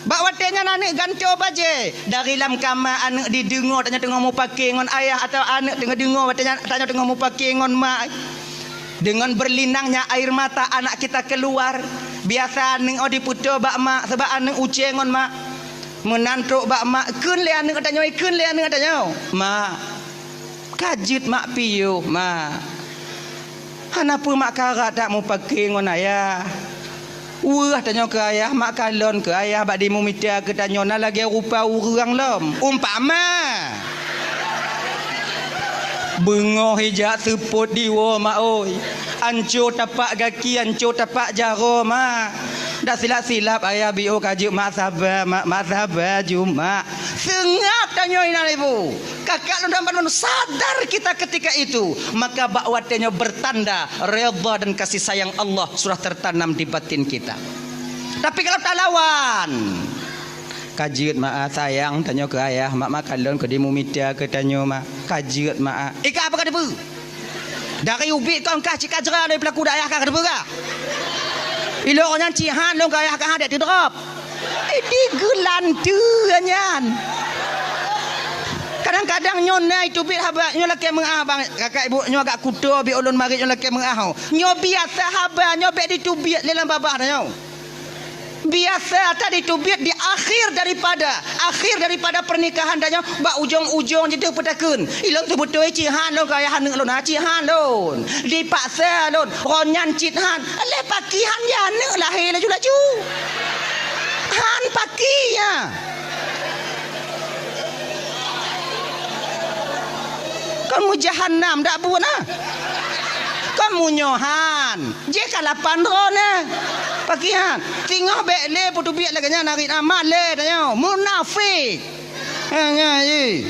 Bawa tanya anak ganti baje dari lam kamar anak didengar tanya tengah mau pakai ngon ayah atau anak tengah dengar tanya tengah mau pakai ngon mak. Dengan berlinangnya air mata anak kita keluar. Biasa anak odi puto bak mak sebab anak uceng ngon mak. Menantuk bak mak kun le anak tanya kun le anak tanya. Mak kajit mak piyo mak. Kenapa mak karat tak mau pakai ngon ayah? Wah tanya ke ayah mak kalon ke ayah bak di mumita ke tanya na lagi rupa urang lom umpama bengoh hijak seput diwa mak oi ancur tapak kaki ancur tapak jaro mak dah silap-silap ayah bio kajuk mak sabar juma sengak tanya ina ibu kakak lu sadar kita ketika itu maka bakwatnya bertanda redha dan kasih sayang Allah sudah tertanam di batin kita. Tapi kalau tak lawan kajut mak sayang tanya ke ayah mak kalon ke di mumita ke tanya mak kajut mak ika apa kata bu dari ubi kau kah cik ajra dari pelaku ayah kah kata bu kah ilo orang cihan lo ayah kah ada tidrop ini gelantu anyan. Kadang-kadang nyona itu bit haba nyola ke mengah bang kakak ibu nyo agak kudo bi ulun mari nyola ke mengah nyo biasa haba nyo bet ditubiat lelam babah nyo biasa tadi tubiat di akhir daripada pernikahan dan nyo ba ujung-ujung jadi petakeun ilang tu betul cihan lo kaya han lon cihan lon dipaksa lon ronyan cihan le pakihan ya ne lahir laju han pakinya kamu jahannam dak buat nah kamu nyohan je kalapan rona pakihan tinggal bekle putu biak laganya narik amal le tanya munafik hanya ye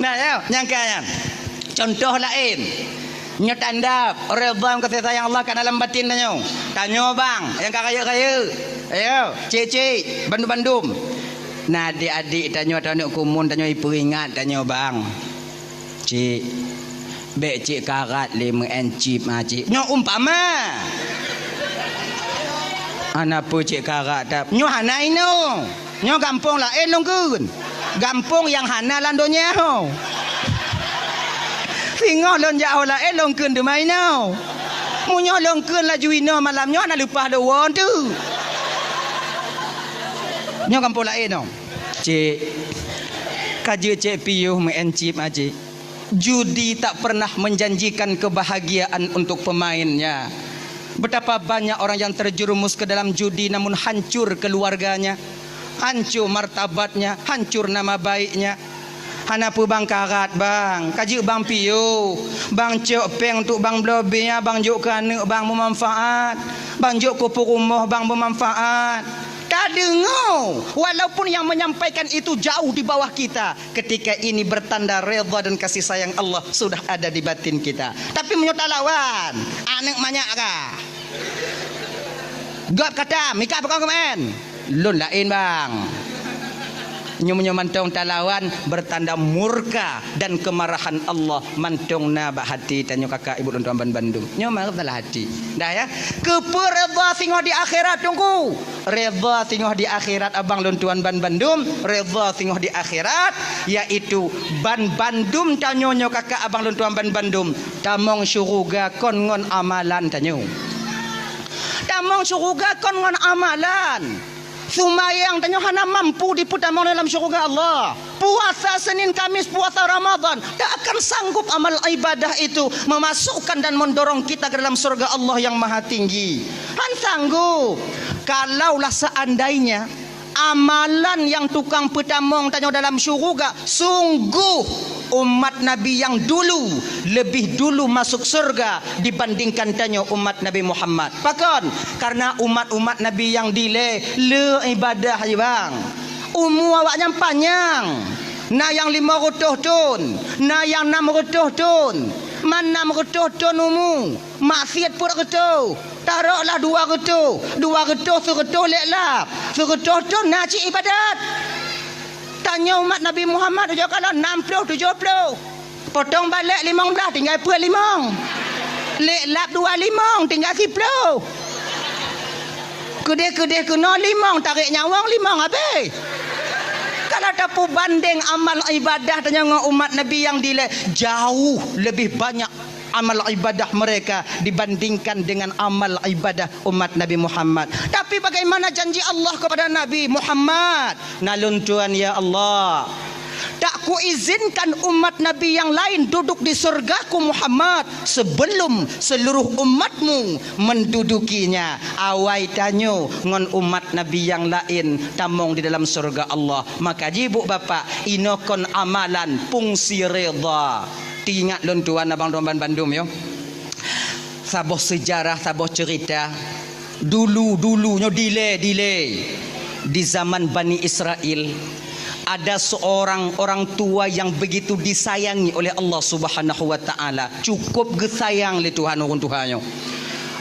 nah ya nyangka contoh lain nyo tanda redha kasih sayang Allah kan dalam batin tanya bang yang kaya-kaya ayo cik bandum-bandum. Nah adik-adik tanya kumun tanya ibu ingat tanya bang cik bek cik karat 5 encip cik nyo umpama anak pu cik karat tak nyo hanai no nyo gampung lah nongkun gampung yang hana landonya singoh lon jauh lah longkun de mai no munyo longkun la juino malam nyo na lupa do won tu nyo kampung lain no cik kaje cik piyuh mencip aje judi tak pernah menjanjikan kebahagiaan untuk pemainnya. Betapa banyak orang yang terjerumus ke dalam judi namun hancur keluarganya, hancur martabatnya, hancur nama baiknya. Hanapu bang karat bang kaji bang piyuh bang cok peng untuk bang blobinya bang juk kana bang bermanfaat bang juk kupu rumah bang bermanfaat. Tak dengar walaupun yang menyampaikan itu jauh di bawah kita, ketika ini bertanda redha dan kasih sayang Allah sudah ada di batin kita. Tapi menyuta lawan anak banyak kah God kata mika apa kau kemen lun lain bang nyo mantong talawan bertanda murka dan kemarahan Allah mantong na bak hati tanyo kakak ibu dan tuan Bandung nyo marah dalam hati dah ya keper redha singoh di akhirat tunggu redha singoh di akhirat abang dan tuan Bandung redha singoh di akhirat yaitu Bandung tanyo nyo kakak abang dan tuan Bandung tamong syuruga kon ngon amalan tanyo tamong syuruga kon ngon amalan. Sumayang tanya hana mampu diputamang dalam syurga Allah. Puasa Senin Kamis, puasa Ramadan tak akan sanggup amal ibadah itu memasukkan dan mendorong kita ke dalam surga Allah yang maha tinggi. Han sanggup. Kalaulah seandainya amalan yang tukang petamong tanya dalam syurga, sungguh umat Nabi yang dulu lebih dulu masuk surga dibandingkan tanya umat Nabi Muhammad. Pakon karena umat-umat Nabi yang dile le ibadah je bang. Umur awaknya panjang. Na yang 500 tahun, na yang 600 tahun. Man 600 tahun umur. Maksiat pun retu. Taruhlah 200. 200 100 leklap. 100 tahun nak cik ibadat. Tanya umat Nabi Muhammad dia kalau 60 70 potong balik 15 tinggal 5 lek lap 2 tinggal 10 Kedih kena limang tarik nyawang limang habis. Kalau ada banding amal ibadah dengan umat Nabi yang jauh lebih banyak amal ibadah mereka dibandingkan dengan amal ibadah umat Nabi Muhammad. Tapi bagaimana janji Allah kepada Nabi Muhammad? Nalun Tuhan ya Allah, tak kuizinkan umat Nabi yang lain duduk di surgaku Muhammad sebelum seluruh umatmu mendudukinya. Awai tanyo ngon umat Nabi yang lain tamong di dalam surga Allah. Maka ibu bapak inokon amalan fungsi reda. Ingat lon tuan abang Domban Bandung yo. Saboh sejarah, saboh cerita. Dulunya delay di zaman Bani Israel. Ada seorang orang tua yang begitu disayangi oleh Allah Subhanahu wa taala. Cukup gesayang le Tuhan urun Tuhannya.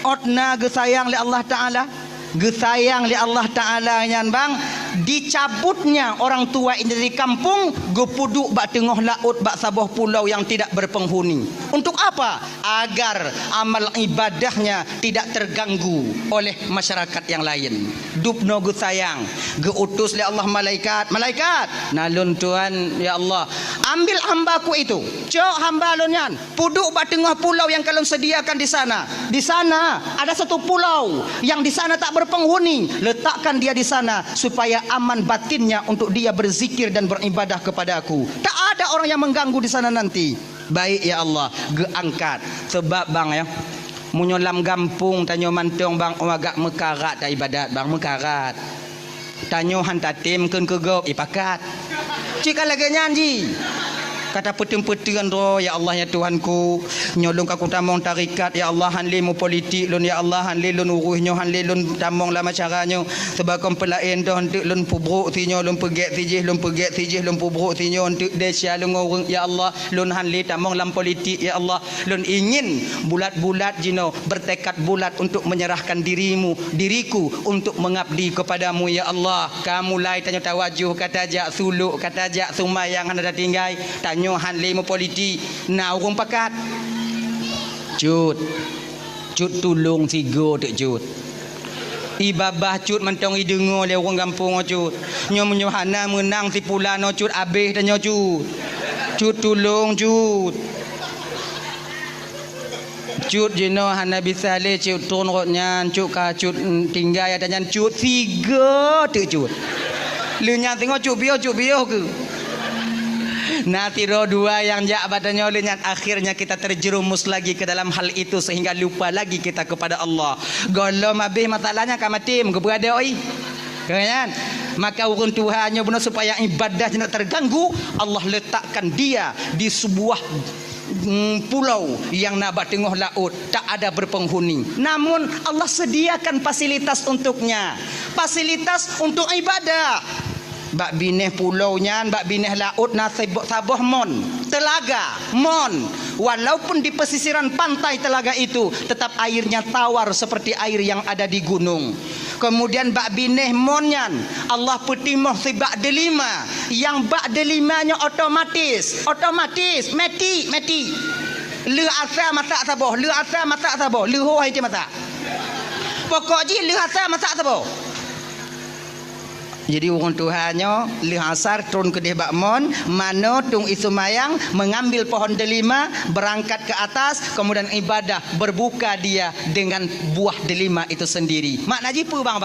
Otna gesayang le Allah taala. Gesayang le Allah taala nyan bang. Dicabutnya orang tua ini dari kampung, gepuduk bak tengah laut, bak sabah pulau yang tidak berpenghuni. Untuk apa? Agar amal ibadahnya tidak terganggu oleh masyarakat yang lain. Dupno gu sayang, geutus oleh Allah malaikat. Nalun Tuhan ya Allah, ambil hambaku itu. Cok hamba lonyan, puduk bak tengah pulau yang kalian sediakan di sana. Di sana ada satu pulau yang di sana tak berpenghuni. Letakkan dia di sana supaya aman batinnya untuk dia berzikir dan beribadah kepada aku. Tak ada orang yang mengganggu di sana nanti. Baik ya Allah, geangkat. Sebab bang ya, munyolam gampung tanyo mantong bang agak mekarat dah ibadat bang mekarat. Tanyo hantatim keun kegop ipakat. Cika lagi nyanyi. Kata peteng-peteng ro ya Allah ya Tuhanku, nyolong aku tamong tarikat ya Allah, hanli mu politik lun ya Allah, hanli lun uruhnyo, hanli lun tamong lama caranya sebab kom pelain dah hendak lun pubruk tinyo, lun pegek tijih, lun pubruk tinyo hendak desya lun orang ya Allah, lun hanli tamong lam politik ya Allah, lun ingin bulat-bulat jino bertekad bulat untuk menyerahkan diriku untuk mengabdi kepadamu ya Allah. Kamu lai tanya tawajuh kata jak suluk kata jak sumayang anda tinggai tanya han lima politi na urung pakat cut tulung tiga tek cut ibabah cut mentong idengo le urang kampung cut nyo menyohana menang si pulano cut abeh dan nyo cut tulung cut jeno hana bisa le cut turun rotnya cut ka cut tinggal ada nyan cut tiga tek cut lu nya tengok cut bio ke. Nah tiro dua yang jak badannya olehnya akhirnya kita terjerumus lagi ke dalam hal itu sehingga lupa lagi kita kepada Allah. Golom habis masalahnya kamatim keberada oi. Kan? Maka urun Tuhannya benar supaya ibadahnya tidak terganggu, Allah letakkan dia di sebuah pulau yang nabat tengah laut, tak ada berpenghuni. Namun Allah sediakan fasilitas untuknya. Fasilitas untuk ibadah. Bak bineh pulau nyan, bak bineh laut na sabah mon, telaga mon. Walaupun di pesisiran pantai telaga itu tetap airnya tawar seperti air yang ada di gunung. Kemudian bak bineh mon nyan, Allah petimoh si bak delima, yang bak delimanya otomatis meti. Le asa masak sabah, le ho hai masak. Pokok ji le asa masak sabah. Jadi orang Tuhannya lih asar turun ke debak mon, mano tung isumayang mengambil pohon delima, berangkat ke atas, kemudian ibadah berbuka dia dengan buah delima itu sendiri. Makna jipu bang.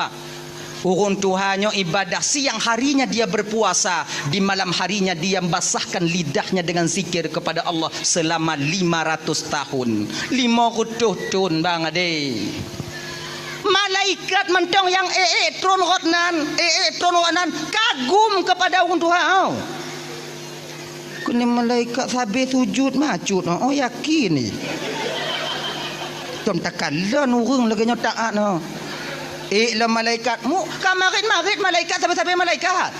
Orang Tuhannya ibadah, siang harinya dia berpuasa, di malam harinya dia membasahkan lidahnya dengan zikir kepada Allah selama 500 tahun. 500 tahun bang ade. Malaikat mentong yang tron rotnan kagum kepada orang Tuhan. Kini malaikat sabi sujud macut. Oh yakin ni. Tom takalon urang lagi taat no. La malaikat mu kamarit malaikat sabi malaikat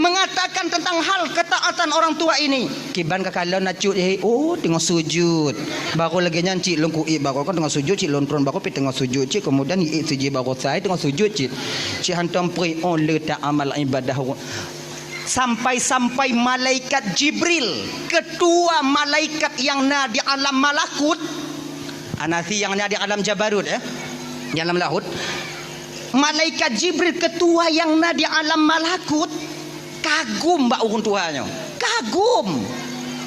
mengatakan tentang hal ketaatan orang tua ini. Kiban kakalon nacut tengah sujud. Baru lagi nyanci long kuit baru kan tengah sujud cik lontron baru pi tengah sujud cik kemudian sujud baru saya tengah sujud cik hantam pri on letak amal ibadah sampai malaikat Jibril, ketua malaikat yang na di alam malakut, anasi yang na di alam jabarut di alam laut. Malaikat Jibril ketua yang na di alam malakut kagum mbak urun Tuhannya, kagum.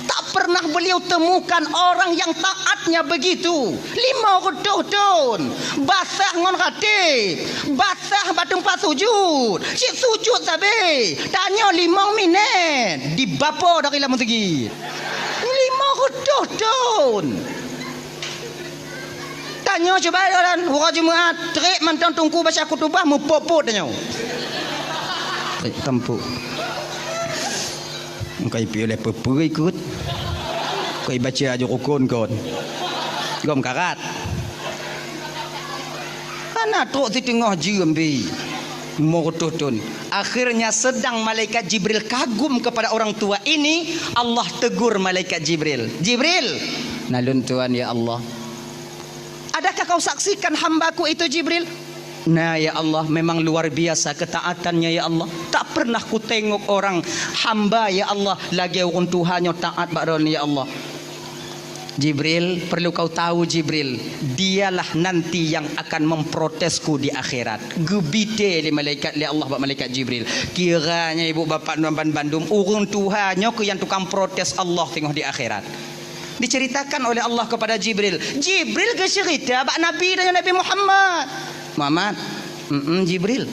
Tak pernah beliau temukan orang yang taatnya begitu. 5 tahun basah ngon ratib, basah batung pas sujud, si sujud sabe tanya 5 minit di bapa dari lamun segi 5 tahun. Tanya coba orang Jumaat terik mantan tungku baca kutubah mu popot tanya tempu kai pi oleh pepu ikut kai baca aja rukun kon gom karat ana tok di tengah jembi murtutun. Akhirnya sedang malaikat Jibril kagum kepada orang tua ini, Allah tegur malaikat Jibril, Jibril, nalun Tuhan ya Allah, adakah kau saksikan hambaku itu Jibril? Nah ya Allah, memang luar biasa ketaatannya ya Allah. Tak pernah ku tengok orang hamba ya Allah lagi orang Tuhannya taat baron ya Allah. Jibril, perlu kau tahu Jibril, dialah nanti yang akan memprotesku di akhirat. Gebite li malaikat li Allah, malaikat Jibril. Kiranya ibu bapa Nuan Bandung urung Tuhannya ke yang tukang protes Allah tengok di akhirat. Diceritakan oleh Allah kepada Jibril. Jibril ke cerita bak Nabi dan Nabi Muhammad. Muhammad, Jibril.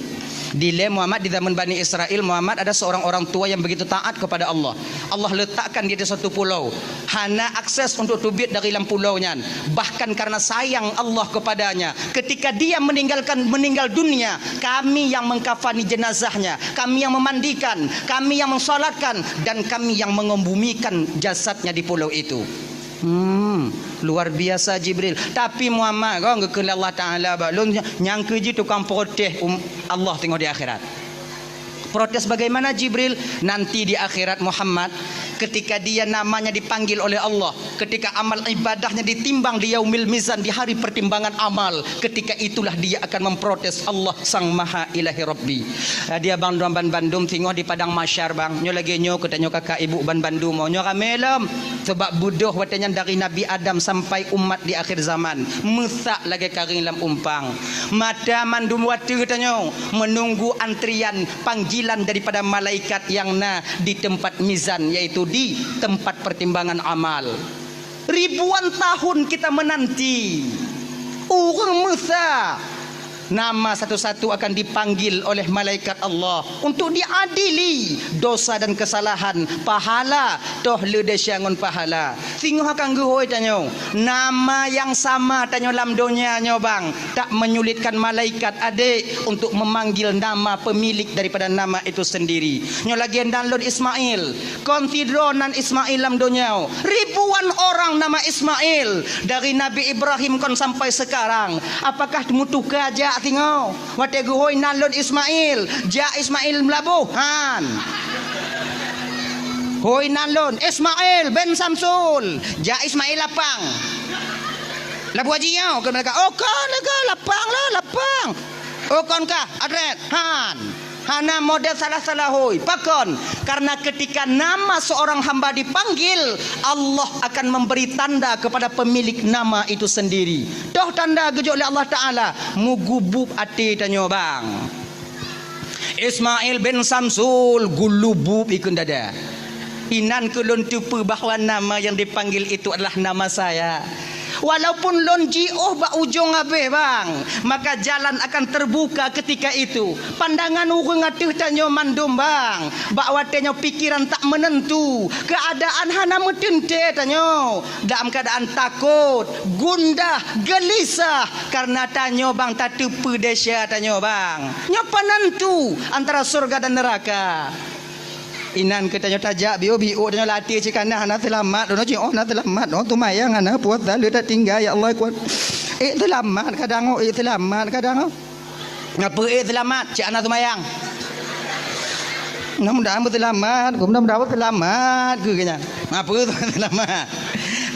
Dile Muhammad di zaman Bani Israel, Muhammad ada seorang orang tua yang begitu taat kepada Allah. Allah letakkan dia di satu pulau. Hana akses untuk tubit dari dalam pulaunya. Bahkan karena sayang Allah kepadanya, ketika dia meninggal dunia, kami yang mengkafani jenazahnya, kami yang memandikan, kami yang mensolatkan, dan kami yang mengembumikan jasadnya di pulau itu. Luar biasa Jibril. Tapi Muhammad kau ngekele Allah Ta'ala balun nyangka je tukang protes Allah tengok di akhirat. Protes bagaimana Jibril? Nanti di akhirat Muhammad, ketika dia namanya dipanggil oleh Allah, ketika amal ibadahnya ditimbang di yaumil mizan, di hari pertimbangan amal, ketika itulah dia akan memprotes Allah Sang Maha Ilahi Rabbi. Dia bang ban Bandung tengok di padang masyar bang, nyo lagi nyo katanya kakak ibu ban Bandung mau nyo ramelam sebab budoh watanya dari Nabi Adam sampai umat di akhir zaman mesak lagi karing lam umpang. Mata mandum watu katanya menunggu antrian panggilan daripada malaikat yang na di tempat mizan, yaitu di tempat pertimbangan amal. Ribuan tahun kita menanti urang Musa, nama satu-satu akan dipanggil oleh malaikat Allah untuk diadili dosa dan kesalahan, pahala toh ledesyangon pahala. Singguh akan guhoi tanyo nama yang sama tanyo lam dunia nyo bang, tak menyulitkan malaikat adik untuk memanggil nama pemilik daripada nama itu sendiri. Nyo lagi download Ismail, konsidronan Ismail lam dunia, ribuan orang nama Ismail dari Nabi Ibrahim kon sampai sekarang. Apakah mutuka aja tengok wate guhoi nalon Ismail ja Ismail melabuhan hoi nalon Ismail ben Samsul ja Ismail lapang labu haji yau ke mereka oh kan lega lapang lah lapang oh kan kah adret han hana model salah-salah hoi pakon, karena ketika nama seorang hamba dipanggil, Allah akan memberi tanda kepada pemilik nama itu sendiri. Doh tanda gejok oleh Allah Ta'ala mugubub ati tanyo bang Ismail bin Samsul gulubub ikun dada inan kulun tupu bahawa nama yang dipanggil itu adalah nama saya. Walaupun lon jioh ba ujung abe bang, maka jalan akan terbuka ketika itu. Pandangan urang atuh tanyo mandum bang, bak watenya pikiran tak menentu, keadaan hana metente tanyo, dalam keadaan takut, gundah, gelisah karena tanyo bang tatupu desya tanyo bang. Nya penentu antara surga dan neraka. Inan katanya tajak bio tanyo latih cikana hana selamat dono oh na selamat oh tu mayang hana puasa lu tak tinggal ya Allah kuat selamat kadang selamat kadang ngapa selamat cik ana tu mayang mudah-mudahan selamat mudah-mudahan selamat ke kanya ngapa tu selamat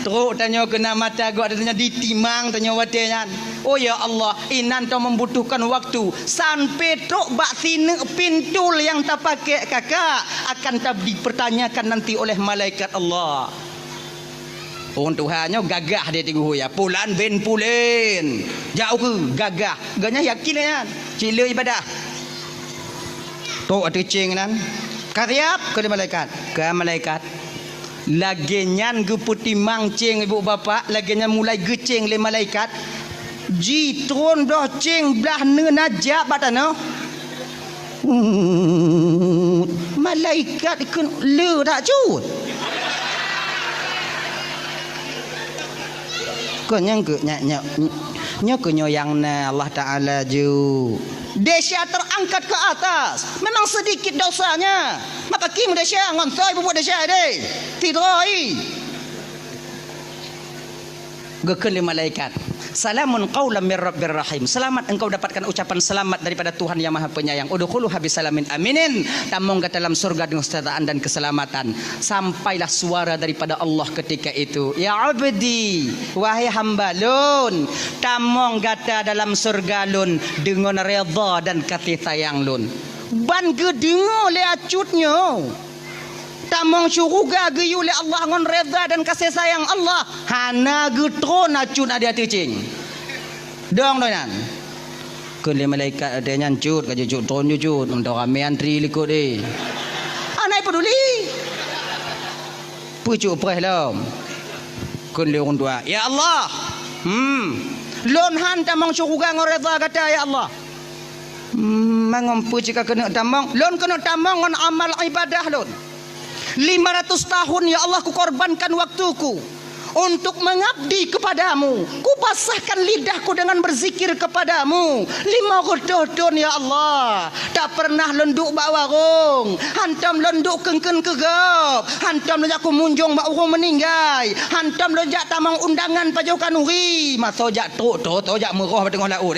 teruk tanyo kena mata gua adanya ditimang tanyo watenya. Oh ya Allah, inan tau membutuhkan waktu sampai tok bak sini pintul yang tak pakai kakak akan tak dipertanyakan nanti oleh malaikat Allah. Orang Tuhannya gagah dia tengok ya, pulan ben pulen. Jauh ke gagah. Ganya yakin ya. Cila ibadah. Tok cing nan. Kariap ke malaikat. Ke malaikat. Lagenyan ge putimang cing ibu bapa, lagenyan mulai gecing le malaikat. Ji tron dah cing belah ne najak batana. Malaikat ikut le tak cut. Kau nyang ke nyak ke yang na Allah Taala ju. Desya terangkat ke atas. Memang sedikit dosanya. Maka kim desya ngontoi buat desya deh. Tidoi. Gekeli malaikat. Salamun qaulam mir rabbir rahim. Selamat engkau dapatkan ucapan selamat daripada Tuhan yang Maha Penyayang. Udkhulu habis salamin aminin. Tamong ke dalam surga dengan kesejahteraan dan keselamatan. Sampailah suara daripada Allah ketika itu. Ya abdi, wahai hamba lun, tamong gata dalam surga lun dengan redha dan kasih sayang lun. Ban gedengo le acutnya. Tamong syuruga geyu le Allah ngon redha dan kasih sayang Allah. Hana getron acut ada cing. Dong donan. Kun le malaikat ada nyancut ka jucut tron jucut untuk rame antri likut de. Anai peduli. Pucuk preh lom. Kun le orang tua. Ya Allah. Lon han tamong syuruga ngon redha kata ya Allah. Mangompu jika kena tamong. Lon kena tamong ngon amal ibadah lon. 500 tahun ya Allah ku korbankan waktuku untuk mengabdi kepadamu. Ku basahkan lidahku dengan berzikir kepadamu. 500 tahun ya Allah. Tak pernah lenduk bak warung. Hantam lenduk kengken kegap. Hantam lejak ku munjung bak urung meninggai. Hantam lejak tamang undangan pajau kanuri. Masa jak tok jak merah tengah laut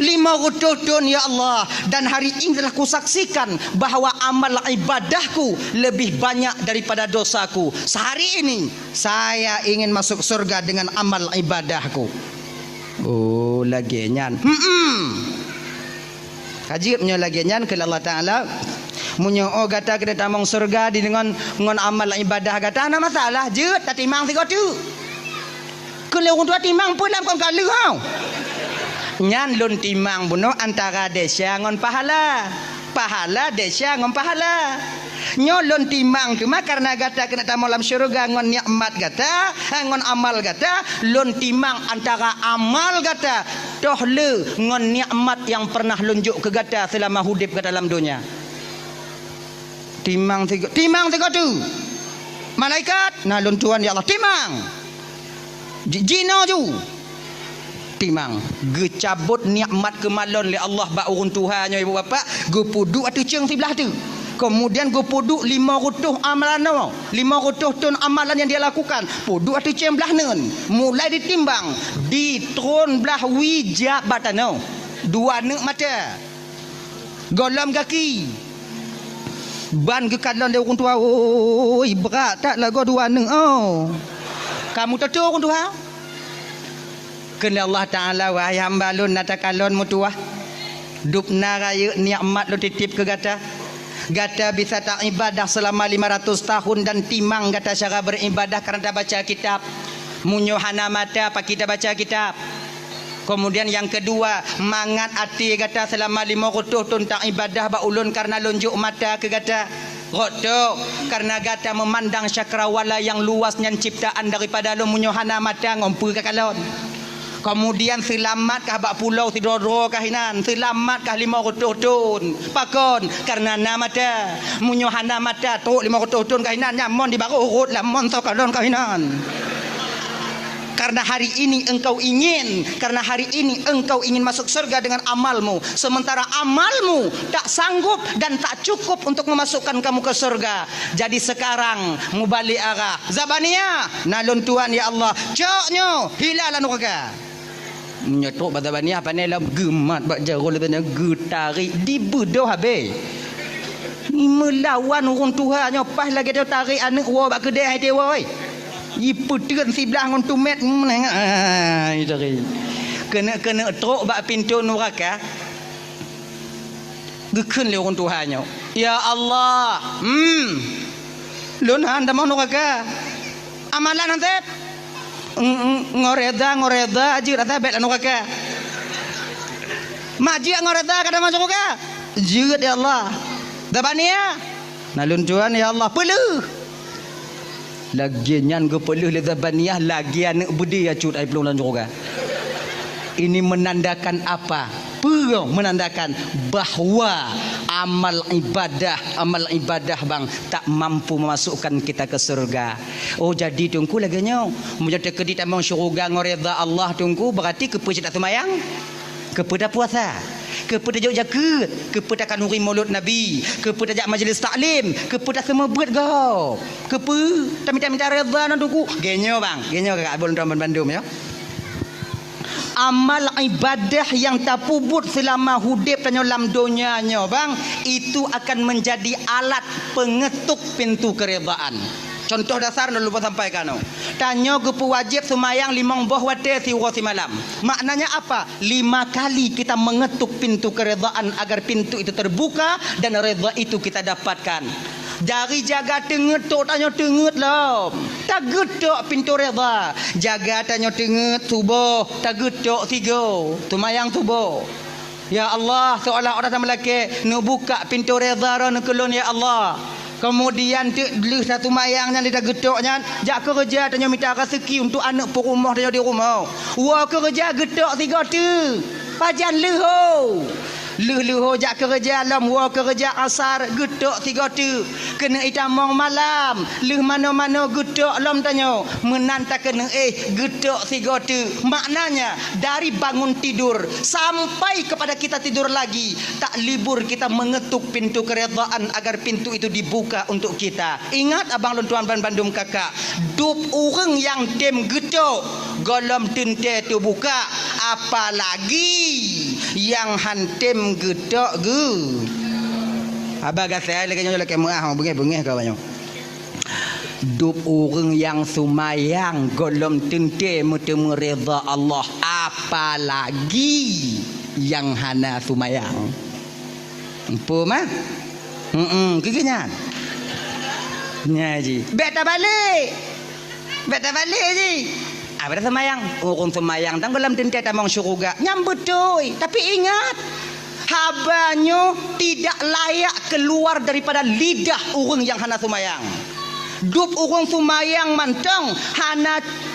500 tahun ya Allah. Dan hari ini telah kusaksikan bahawa amal ibadahku lebih banyak daripada dosaku. Sehari ini saya ingin masuk surga dengan amal ibadahku. Oh lagi nyan. Kajibnya lagi nyan ke Allah Taala. Munyo oh gata kita tamong surga di dengan amal ibadah gata ana masalah je tak timang tiga tu. Kalau orang tua timang pun dalam kau hau. Nyan lun timang buno antara desya ngon pahala. Pahala desya ngon pahala. Nyo lun timang cuma karena gata kena tamu dalam syurga ngon nikmat gata, ngon amal gata, lun timang antara amal gata toh le ngon nikmat yang pernah lunjuk ke gata selama hidup ke dalam dunia. Timang tiga tu. Malaikat nah lun tuan ya Allah timang. Jino ju. Timang gecabut nikmat kemalon le Allah ba urun Tuhannya ibu bapa go puduk atu ceng sebelah tu. Kemudian go puduk 500 amalan 500 ton amalan yang dia lakukan. Puduk atu ceng belah neun. Mulai ditimbang di tron belah wijak batano. 2 neuk mata. Golam kaki. Ban ke kadlan dia urun tua. Oi berat tak lagu 2 neuk oh. Kamu tahu urun tua? Kena Allah Ta'ala wahai hamba lun natakalon mutuah dupna raya nikmat lu titip ke gata bisa tak ibadah selama 500 tahun dan timang gata cara beribadah kerana baca kitab munyohana mata apa kita baca kitab. Kemudian yang kedua mangat hati gata selama 500 tahun tak ibadah ba ulun karena lunjuk mata ke gata rotok karena gata memandang cakrawala yang luasnya ciptaan daripada lu munyohana mata ngompu ke kalon. Kemudian selamat kah bak pulau Tidoro kahinan, selamat kah 500 tahun pakon karena nama mata munyohana mata tok 500 tahun kahinan nyamon di baru urut lamon sokalon kahinan. Karena hari ini engkau ingin masuk surga dengan amalmu, sementara amalmu tak sanggup dan tak cukup untuk memasukkan kamu ke surga. Jadi sekarang mubalik arah Zabania nalun Tuhan ya Allah coknyo hilalan neraka. Menyetuk Zabania apa ni lah gemat bak jarul tanya getarik di bedoh habis. Ni melawan orang Tuhannya pas lagi dia tarik anak wa bak kedai dia woi. Iputeun sebelah ngon tumet itu kena trok bak pintu neraka gekeun le orang Tuhannya ya Allah lun han damang neraka amalan hantet ngoreda aji rata bet neraka Maji ngoreda kada masuk surga. Jeut ya Allah. Dabania. Nalun tuan ya Allah peluh. Lagian go peluh le dabaniah lagi anak budi ya cut ai belum lan surga. Ini menandakan apa? Perang menandakan bahawa amal ibadah bang tak mampu memasukkan kita ke surga. Oh jadi tunggu lagi nyo. Menjadi kedit amang syurga ngoreda Allah tunggu berarti kepada semayang, kepada puasa, kepada jaga, kepada kanuri maulud Nabi, kepada jak majlis taklim, kepada semua buat kau. Kepada minta reda nak tunggu. Genyo bang, genyo kakak Abang Bandung ya. Amal ibadah yang tak puput selama hidup tanya dalam dunianya bang, itu akan menjadi alat pengetuk pintu keredaan. Contoh dasar dah lupa sampaikan. Tanya gepu wajib semayang 5 buah wate si malam. Maknanya apa? 5 kali kita mengetuk pintu keredaan agar pintu itu terbuka dan reda itu kita dapatkan. Dari jaga tenget tok tanya tenget lah. Tak getok pintu reda. Jaga tanya tenget subuh. Tak getok 3. Tumayang subuh. Ya Allah, seolah orang melaki nu buka pintu reda ro nu kelon ya Allah. Kemudian leh satu mayangnya dia getoknya, jak kerja tanya minta rezeki untuk anak perumah dia di rumah. Wa kerja getok 3 tu. Pajan leho. Leho jak kerja lam wa kerja asar getok 3 tu. Kena itamong malam. Leh mana-mana getok lam tanya. Menanta kena getok 3 tu. Maknanya dari bangun tidur sampai kepada kita tidur lagi, tak libur kita mengetuk pintu keredaan agar pintu itu dibuka untuk kita. Ingat abang lontuan Bandung kakak, dup orang yang tem getok golom tente tu buka, apalagi yang hantem getok ge. Abang saya lagi nyolok kemuah bengih-bengih kau banyak. Dup orang yang sumayang golom tente mutemu reda Allah, apalagi yang hana sumayang. Empu mah? Kegenyan. Nyaji. Beta balik ji. Ada semayang, orang semayang tang dalam tente tamang syurga. Nyambut cuy, tapi ingat habanyo tidak layak keluar daripada lidah orang yang hana semayang. Dup orang semayang mantang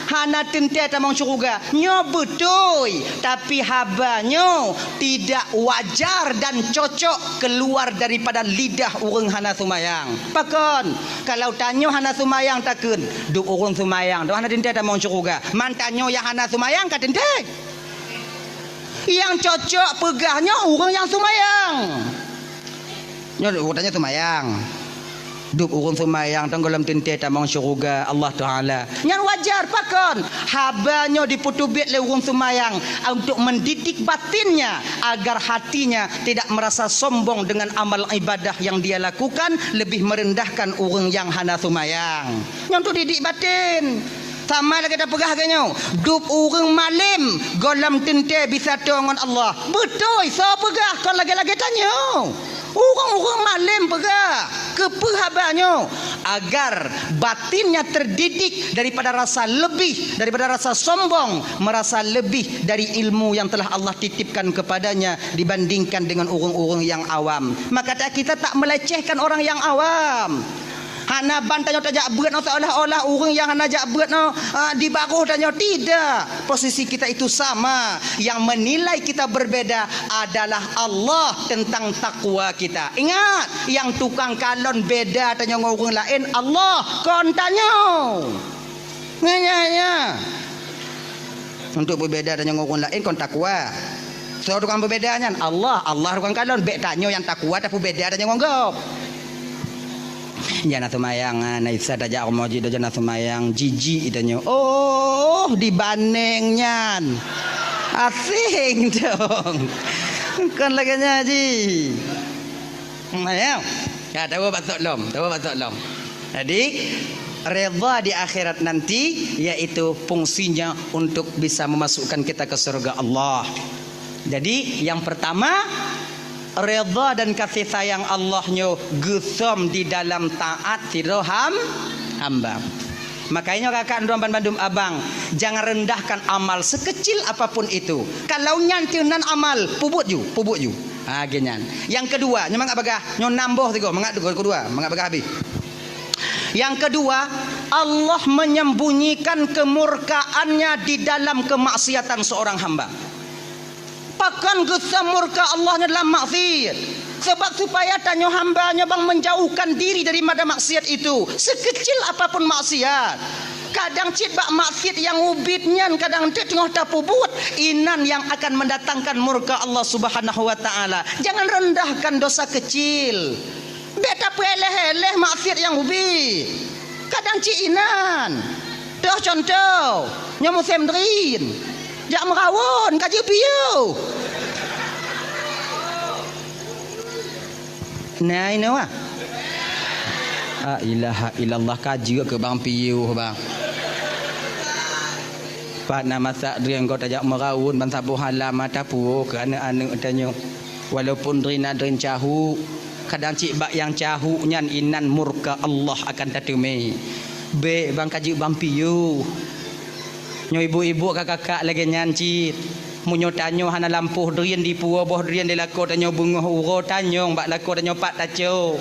hana tente tamang syurga. Nyo betul, tapi habanyo tidak wajar dan cocok keluar daripada lidah orang hana semayang. Pakon kalau tanyo hana semayang takun dup orang semayang doh hana tente tamang syurga. Mantanyo yang hana semayang ka tente. Yang cocok pegahnya orang yang semayang. Nyo tanya semayang. Dup urun semayang tenggelam tente tamang syurga Allah Ta'ala. Yang wajar pakon habanyo diputubit le urun semayang untuk mendidik batinnya agar hatinya tidak merasa sombong dengan amal ibadah yang dia lakukan, lebih merendahkan urun yang hana semayang. Yang tu didik batin. Sama lagi dah pegah kanyo. Dup urang malim golam tente bisa dengan Allah. Betul, so pegah kau lagi-lagi tanya. Orang-orang malim pegah kepehabanyo agar batinnya terdidik daripada rasa lebih, daripada rasa sombong, merasa lebih dari ilmu yang telah Allah titipkan kepadanya dibandingkan dengan orang-orang yang awam. Maka kita tak melecehkan orang yang awam. Hana bantanyo tajak berat no seolah-olah orang yang hana jak berat no di baruh tanyo, tidak. Posisi kita itu sama. Yang menilai kita berbeda adalah Allah tentang takwa kita. Ingat, yang tukang kalon beda tanyo orang lain Allah kon tanyo. Nganya. Untuk berbeda tanyo orang lain kon takwa. So tukang berbedanya Allah tukang kalon bek tanyo yang takwa tapi beda tanyo ngongop. Jana semayang naisa daja moji jana semayang jiji itanya. Oh, dibandingnya asing dong. Kan lagi ngaji. Ayo. Ya, tahu batuk lom. Jadi redha di akhirat nanti yaitu fungsinya untuk bisa memasukkan kita ke surga Allah. Jadi yang pertama, redha dan kasih sayang Allahnya gusum di dalam taat siroham hamba. Makanya kakak Nduan Bandung abang, jangan rendahkan amal sekecil apapun itu. Kalau nyantinan amal, pubut ju. Genyan. Yang kedua, nyemang abagah, nyon nambah tiga, mangak kedua, mangak abagah habis. Yang kedua, Allah menyembunyikan kemurkaannya di dalam kemaksiatan seorang hamba. Pakan gesah murka Allahnya dalam maksiat. Sebab supaya tanyo hambanya bang menjauhkan diri daripada maksiat itu, sekecil apapun maksiat. Kadang cit bak maksiat yang ubitnya, kadang cit tengah tapubut inan yang akan mendatangkan murka Allah Subhanahu wa taala. Jangan rendahkan dosa kecil. Beta peleh-eleh maksiat yang ubit. Kadang cit inan. Dah contoh, nyamu semdrin. Jak merawon kaji piu. Nah ini wah. Ilaha illallah kaji ke bang piu bang. Pak nama sak drin kau tajak merawun ban sabuh halam mata pu ke anak-anak tanya. Walaupun drin cahu, kadang cik bak yang cahu nyan inan murka Allah akan tatume. Be bang kaji bang piu. Nyo ibu-ibu kakak-kakak lagi nyancit. Munyo tanyo hana lampuh drin di puo boh drin di lako tanyo bunga uro tanyo bak lako tanyo pak taco.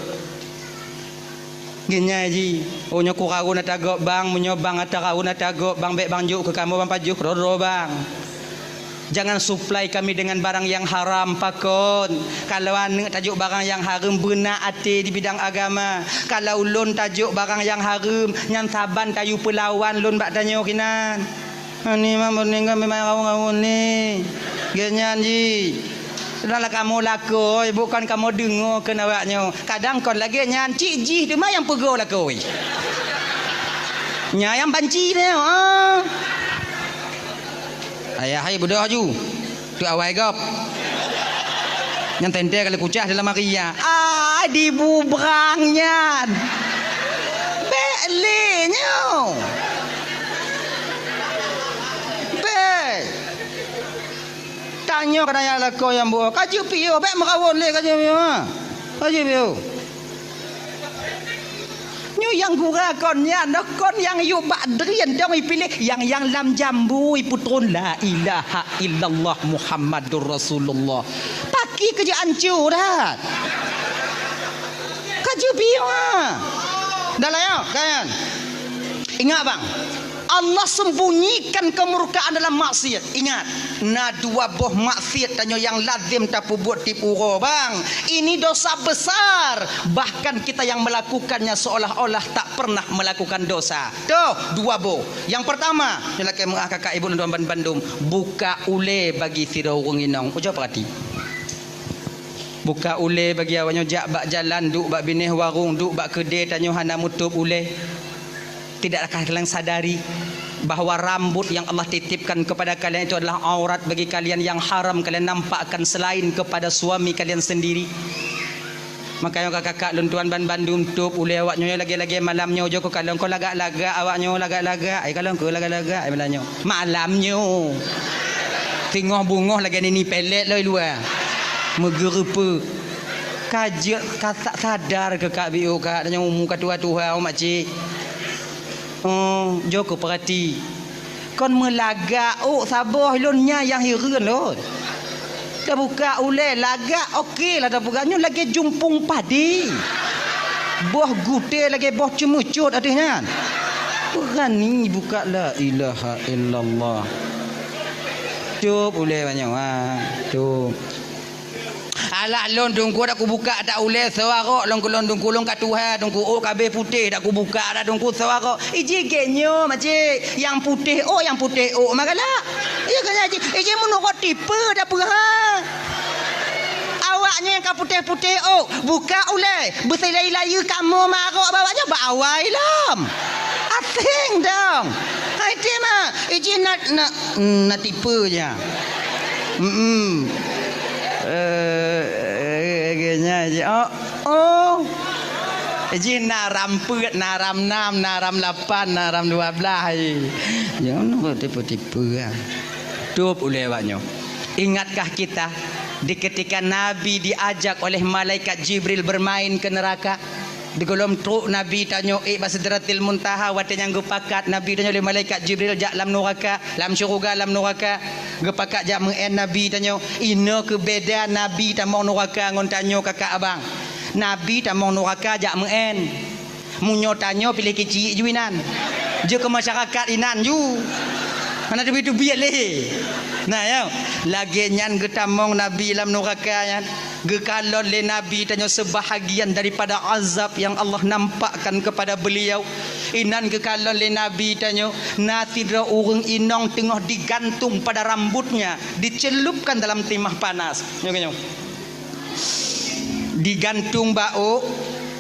Ginya ji. Oh nyo kurau na tagok bang, munyo bang atarau na tagok bang bek bang juk ke kamu bang pajuk roro bang. Jangan suplai kami dengan barang yang haram pakon. Kalau ane tajuk barang yang haram benar ate di bidang agama. Kalau lon tajuk barang yang haram nyan saban kayu pelawan lon bak tanyo kinan. Ani mah meninggal memang ngawun ni. Genyan ji. Sudahlah kamu lakoi, bukan kamu dengar ke awaknya. Kadang kon lagi nyan cik ji tu mah yang pego lakoi. Nya yang banci dia. Ayah hai budak ju. Tu awai gop. Yang tente kali kucah dalam Maria. Dibubrangnya. Belenyo. Tanya kadang lako yang buat kaji piu baik merawon le kaji piu kaji piu nyu yang gura konnya nak kon yang yu badrian dong pilih yang lam jambu putron la ilaha illallah Muhammadur Rasulullah paki kerja ancur dah kaji piu dah lah ya kan ingat bang Allah sembunyikan kemurkaan dalam maksiat. Ingat, na dua boh maksiat tanyo yang lazim tapu buat tipuro bang. Ini dosa besar. Bahkan kita yang melakukannya seolah-olah tak pernah melakukan dosa. Tuh, dua boh. Yang pertama, nyalakai mengah kakak ibu dan Bandung, buka ule bagi sirau nginong. Ucap perhati. Buka ule bagi awaknya jak bak jalan, duk bak binih warung, duk bak kedai tanyo hana mutup ule. Tidakkah kalian sadari bahawa rambut yang Allah titipkan kepada kalian itu adalah aurat bagi kalian yang haram kalian nampakkan selain kepada suami kalian sendiri. Makanya kakak luntuan Bandung tup ule awaknya lagi-lagi malamnya jo ko kalong ko lagak-lagak awaknya lagak-lagak ai kalong ko lagak-lagak ai malamnya. Malamnya tengah bungoh lagi ni pelet loi luar. Megerupa. Kajak katak sadar ke kak biu kak tanya umum katua-tua mak cik. Joko perhati. Kon melagak sabah lonnya yang hireun lon. Dah buka ule lagak okey lah dah bukanya lagi jumpung padi. Boh gute lagi boh cemucut adanya. Berani buka la ilaha illallah. Cup ule banyak Cup. Alah lon dungku dak ku buka tak ule sewakok lon kulon dungku kat Tuhan dungku kabeh putih dak ku buka dak dungku sewakok iji genyo macik yang putih magalah iya kan iji menurut tipe dak perah awaknya yang putih-putih buka ule berselai-layu kamu marok bawanya bawai lam asing dong hai dia mah iji nak tipe je kayaknya aja jadi naram pet naram 6 naram 8 naram 12 jangan tipe-tipe tup oleh awaknya. Ingatkah kita di ketika Nabi diajak oleh malaikat Jibril bermain ke neraka Di kolom truk Nabi tanya Sidratil Muntaha wate yang gepakat Nabi tanya oleh malaikat Jibril jak lam neraka lam syurga lam neraka gepakat jak mengen Nabi tanya ina ke beda Nabi tamong neraka ngon tanya kakak abang Nabi tamong neraka jak mengen munyo tanya pilih kecil juinan je ke masyarakat inan ju mana tu biar leh nah ya lagi nyan getamong Nabi lam neraka yan gekalon le Nabi tanya sebahagian daripada azab yang Allah nampakkan kepada beliau inan gekalon le Nabi tanya natidra urang inong tengah digantung pada rambutnya dicelupkan dalam timah panas nyo digantung bau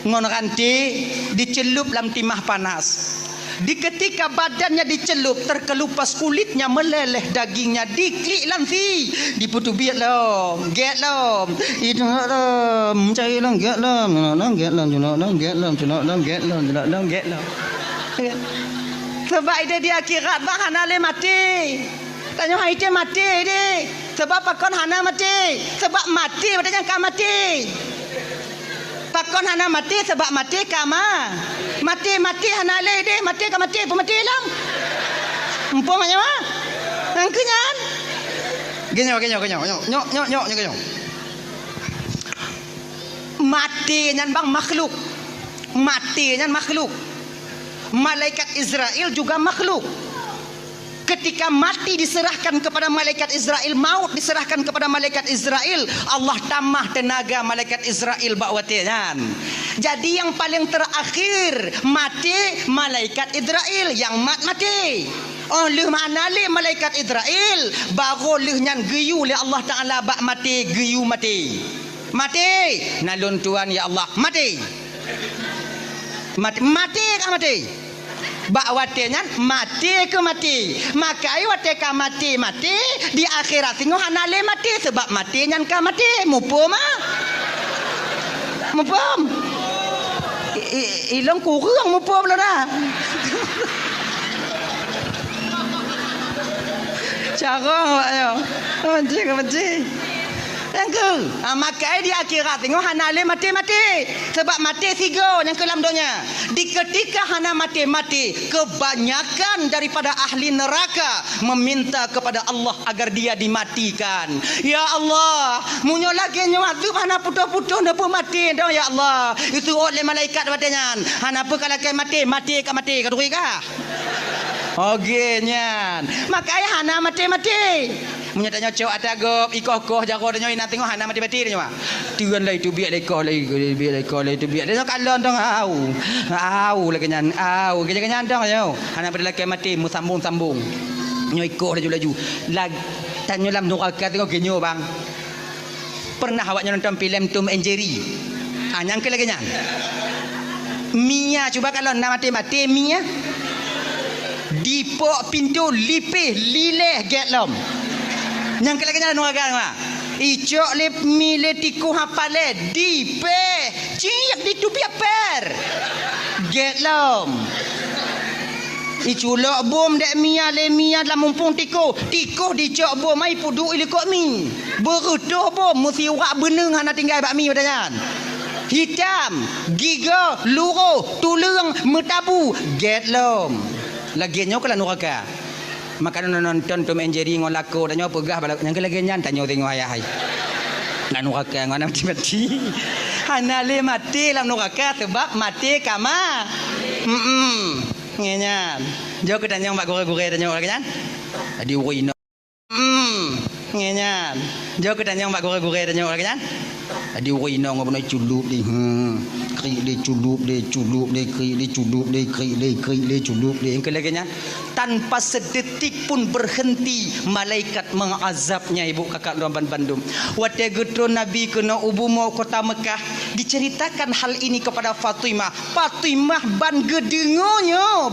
ngon ranti dicelup dalam timah panas di ketika badannya dicelup terkelupas kulitnya meleleh dagingnya diklik lansi diputu biat lom get lom itu lom cari lom get lom get lom get lom get lom get lom sebab ide di akhirat bah hana le mati tanya hai te mati de sebab pakon hana mati sebab mati badannya ka mati pakon hana mati sebab mati kama mati hana le de mati ka mati pun mati lang empong nya mah nang kenyan genyo mati nyan bang makhluk mati nyan makhluk malaikat Israel juga makhluk ketika mati diserahkan kepada malaikat Israel maut diserahkan kepada malaikat Israel Allah tambah tenaga malaikat Israel bakwatian jadi yang paling terakhir mati malaikat Israel yang mati oleh mana le malaikat Israel baru lehnya geyu le Allah Taala bak mati geyu mati nalun tuan ya Allah mati ka mati bak watinya mati ke mati makai wate ka mati di akhirat tengok hana le mati sebab mati nyan ka mati mupum ilang kurang mupum lo dah cara ayo mati Tengku, makai di akhirat tengok hana le mati sebab mati tiga yang kelam donya. Di ketika hana mati kebanyakan daripada ahli neraka meminta kepada Allah agar dia dimatikan. Ya Allah, munyo lagi nyawatu hana putus-putus napa mati dah ya Allah. Itu oleh malaikat batanya. Hana apa kalau kai mati ka turui ka. Okey nyan. Makai hana mati. Munya tanya cok atagop ikoh jago tanya ina tengok hana mati dia mah. Tuan lai tu biar lekor lai tu biar. Dia kalon dong au lagi nyan au kenyan dong yo. Hana pada laki mati mu sambung. Nyo ikoh laju. Lag tanya lam neraka tengok genyo bang. Pernah awaknya nonton filem Tom and Jerry? Nyang ke lagi nyan. Mia cuba kalau nak mati Mia. Dipok pintu lipih lileh getlom. Yang kelakanya nuaga mah. Icok le mile tiku hapale dipe ciak ditubi per. Getlom. Iculok bom dek mia dalam mumpung tiku dicok bom mai pudu ilikok mi. Berutuh bom mesti urak beneng hana tinggal bak mi badannya. Hitam, giga, luruh, tulung, metabu, getlom. Lagiannya kalau neraka. Maka nonton Tom and Jerry ngol lako tanya pegah balak yang lagi nyan tanya tengok ayah hai. Nak neraka ngana mati. Hana le mati dalam neraka sebab mati kama. Ngenyan. Jauh ke tanya mbak gore-gore tanya lagi nyan. Adi uino. Ngenyan. Jauh ke tanya mbak gore-gore tanya lagi nyan. Adi uino ngono culup di. Culup yang kelaganya tanpa sedetik pun berhenti malaikat mengazabnya ibu kakak Ramban Bandung. Wate getro Nabi kena ubumo kota Mekah diceritakan hal ini kepada Fatimah ban gedengonyo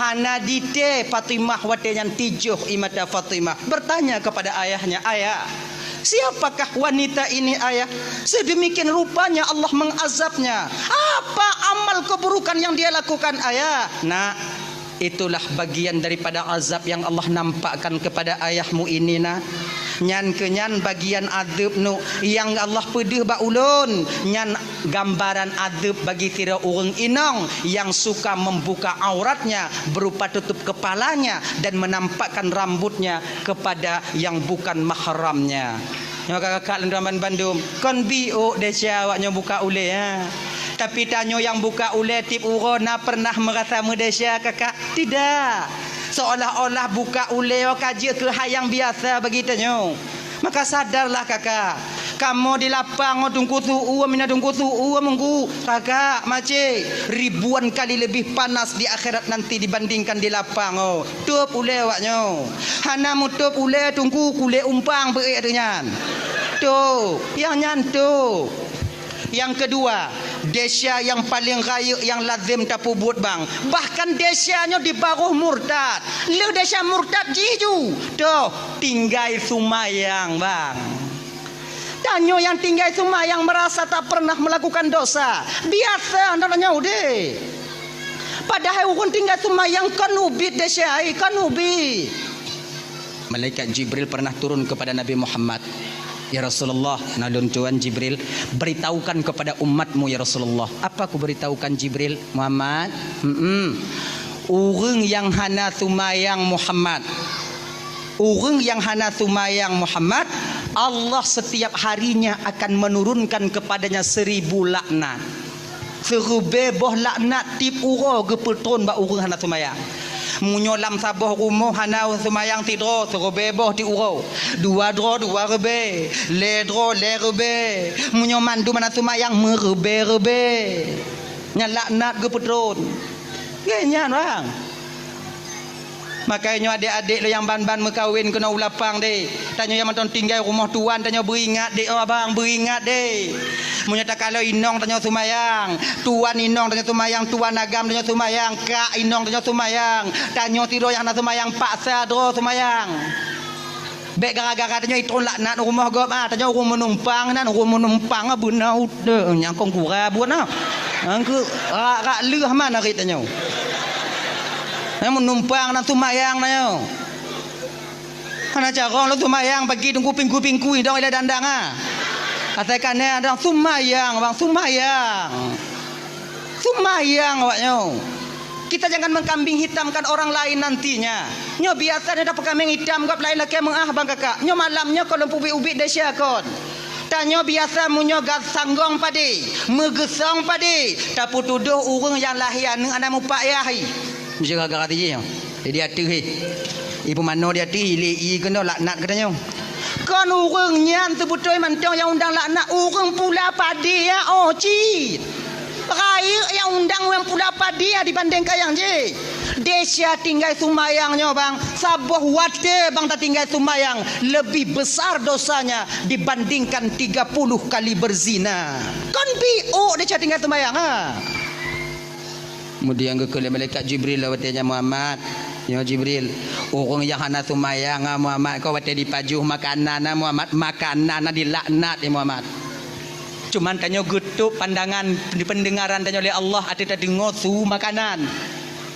hana dite Fatimah wate yang tijuh imata Fatimah bertanya kepada ayahnya, ayah siapakah wanita ini ayah? Sedemikian rupanya Allah mengazabnya. Apa amal keburukan yang dia lakukan ayah? Nak, itulah bagian daripada azab yang Allah nampakkan kepada ayahmu ini nak. nyan kenyan bagian azab nu yang Allah pedih ba ulun nyan gambaran azab bagi tira urang inong yang suka membuka auratnya berupa tutup kepalanya dan menampakkan rambutnya kepada yang bukan mahramnya. Kakak lendaman Bandung kon bio desya awaknya buka ule ya. Tapi tanyo yang buka ule tip urona pernah merasa medesya kakak? Tidak. Seolah-olah buka ule kaji ke hayang biasa bagi tanyo. Maka sadarlah kakak. Kamu di lapang tungku su'u mina tungku su'u mengku kakak makcik ribuan kali lebih panas di akhirat nanti dibandingkan di lapang tup ule awaknya. Hana mutup ule tungku kule umpang berik dengan. Tu yang nyantu. Yang kedua, desya yang paling raya yang lazim tapu buat bang. Bahkan desyanya di baruh murtad. Lu desya murtad jiju. Tuh, tinggal sumayang bang. Tanyo yang tinggal sumayang merasa tak pernah melakukan dosa. Biasa andalanya udah. Padahal orang tinggal sumayang kanubit desya, kanubit. Malaikat Jibril pernah turun kepada Nabi Muhammad. Ya Rasulullah, nalun Tuhan Jibril, beritahukan kepada umatmu ya Rasulullah. Apa aku beritahukan Jibril? Muhammad, orang yang hana sumayang Muhammad, orang yang hana sumayang Muhammad, Allah setiap harinya akan menurunkan kepadanya 1000 laknat. 1000 boh laknat tip uro gepetron ba orang hana sumayang. Munyolam saboh rumah hanau semayang tidro serobeboh ti uro dua dro dua rebe le dro le rebe munyo mandu mana semayang merebe-rebe nyalaknat ke petron genyan bang. Makanya adik-adik lo yang ban-ban mekawin kena ulapang deh. Tanya yang mantan tinggal rumah tuan tanya beringat deh abang beringat deh. Menyata kalau inong tanya sumayang, tuan inong tanya sumayang, tuan agam tanya sumayang, kak inong tanya sumayang, tanya tido yang nak sumayang paksa do sumayang. Bek gara-gara tanya itron laknat rumah gop tanya rumah menumpang nan rumah menumpang benau de nyangkong kura buat nah. Angku rak leuh mana rit tanya. Menumpang nan sumayang nayo. Kana cara lo sumayang bagi tunggu pingku-pingku dong ila dandang Katakan ada sumayang bang, sumayang. Sumayang awaknya. Kita jangan mengkambing hitamkan orang lain nantinya. Nyo biasa ada kambing hitam gap lain laki mengah bang kakak. Nyo malamnya kalau ubi-ubi desya kon. Tanyo biasa munyo gas sanggong padi, megesong padi. Tapi tuduh urang yang lahian anak mupak yahi. Mesti gara-gara dia. Jadi atuh ibu mano dia atuh i kena laknat katanya. Kan urang nyan tu betul mantong yang undang laknat urang pula padi ya cit. Raya yang undang yang pula padi ya dibanding kayang je. Desya tinggal sumayangnya bang, sabuh wate bang tak tinggal sumayang lebih besar dosanya dibandingkan 30 kali berzina. Kan bio desya tinggal sumayang Kemudian ke malaikat Jibril lawatnya Muhammad. Ya Jibril, orang yang hana sumayang Muhammad kau wate dipajuh makanan Muhammad, makanan dilaknat ya Muhammad. Cuman tanya getuk pandangan di pendengaran tanya oleh Allah ada dengar su makanan.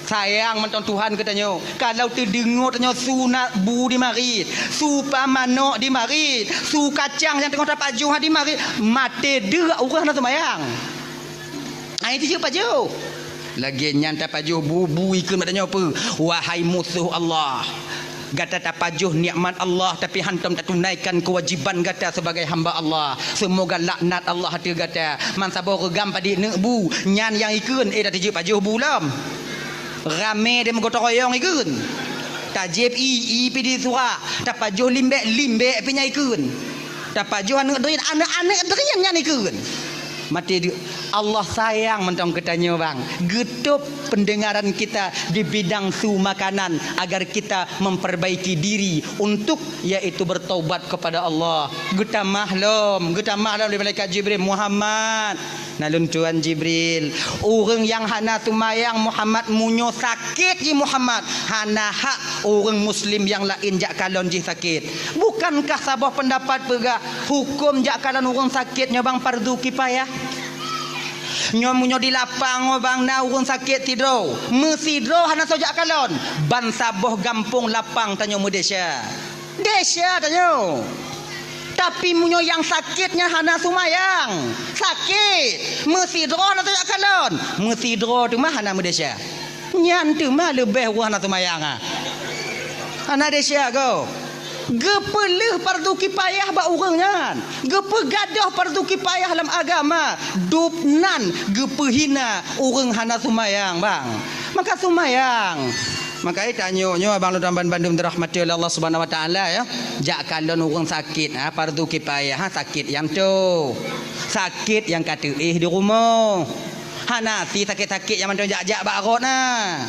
Sayang menton Tuhan katanya. Kalau terdengar tanya su nak bu di mari, su pamanok di mari, su kacang yang tengah tapajuh di mari, mate de orang hana sumayang. Itu je pajuh. Lagi nyanta pajuh bubu ikut matanya apa? Wahai musuh Allah, gata tak pajuh nikmat Allah tapi hantam tak tunaikan kewajiban gata sebagai hamba Allah. Semoga laknat Allah hati gata. Man sabar regam padi bu nyan yang ikun dah tiji pajuh bulam. Rame dia menggotong royong ikun. Tajib i pidi suara. Tak pajuh limbek pinya ikun. Tak pajuh anak-anak derian nyan ikun. Mati Allah sayang mentong katanya bang. Getup pendengaran kita di bidang su makanan agar kita memperbaiki diri untuk yaitu bertaubat kepada Allah. Geta mahlum di malaikat Jibril Muhammad. Nalun Tuhan Jibril. Orang yang hana tumayang Muhammad munyo sakit ji Muhammad. Hana hak orang muslim yang lain jak kalon ji sakit. Bukankah sabah pendapat pegah hukum jak kalon orang sakitnya bang fardu kifayah? Nyomunyo di lapang bang na urang sakit tidro mesidro hana sojak kalon ban saboh gampung lapang tanyo Malaysia Desya tanyo. Tapi munyo yang sakitnya hana sumayang. Sakit. Mesti draw na tak kalon. Mesti draw tu mah hana Desya. Nyan tu mah lebih wah na sumayang ah. Hana Desya go. Gepelih fardu kifayah ba urangnya. Gepegadah fardu kifayah dalam agama. Dupnan gepehina urang hana sumayang bang. Maka sumayang. Maka tanya abang lu dan bandum dirahmati oleh Allah Subhanahu wa taala ya. Jak kalon orang sakit fardu kifayah sakit yang tu. Sakit yang kata di rumah. Hanati sakit-sakit yang macam jak-jak barot nah.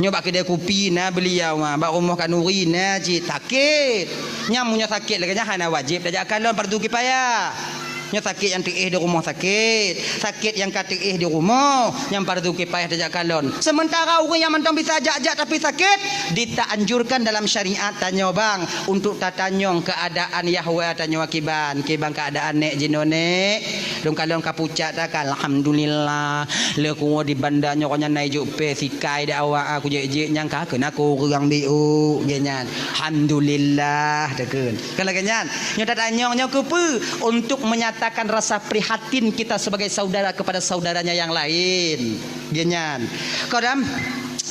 Nyoba kedai kopi na beliau bak rumah kat Nuri na cik sakit. Nyamunya sakit lagi hana wajib dah jak kalon fardu kifayah. Nya sakit yang di rumah sakit. Sakit yang kata di rumah. Yang fardu kifayah dah jak kalon. Sementara orang yang mentang bisa jak-jak tapi sakit. Ditaanjurkan dalam syariat tanya bang. Untuk tatanyong keadaan Yahwa tanya kiban. Kiban keadaan nek jinone. Dong kalon kapucat tak alhamdulillah. Leku di bandanya konya naik jupe sikai dah awak aku je nyang ka kena aku orang biu genyan. Alhamdulillah deken. Kalau genyan. Nya tatanyong nya kepe untuk menyatakan rasa prihatin kita sebagai saudara kepada saudaranya yang lain. Genyan. Kodam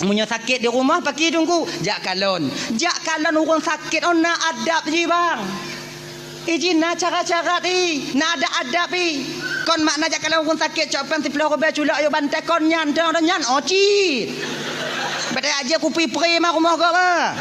punya sakit di rumah pagi tunggu jak kalon orang sakit nak adab je bang. Izin nak cara-cara ni nak ada adab ni. Kon makna jak kalon orang sakit copan si pelor be culak yo bantai kon nyan oci. Badai aja kupi pre mah rumah kau mah.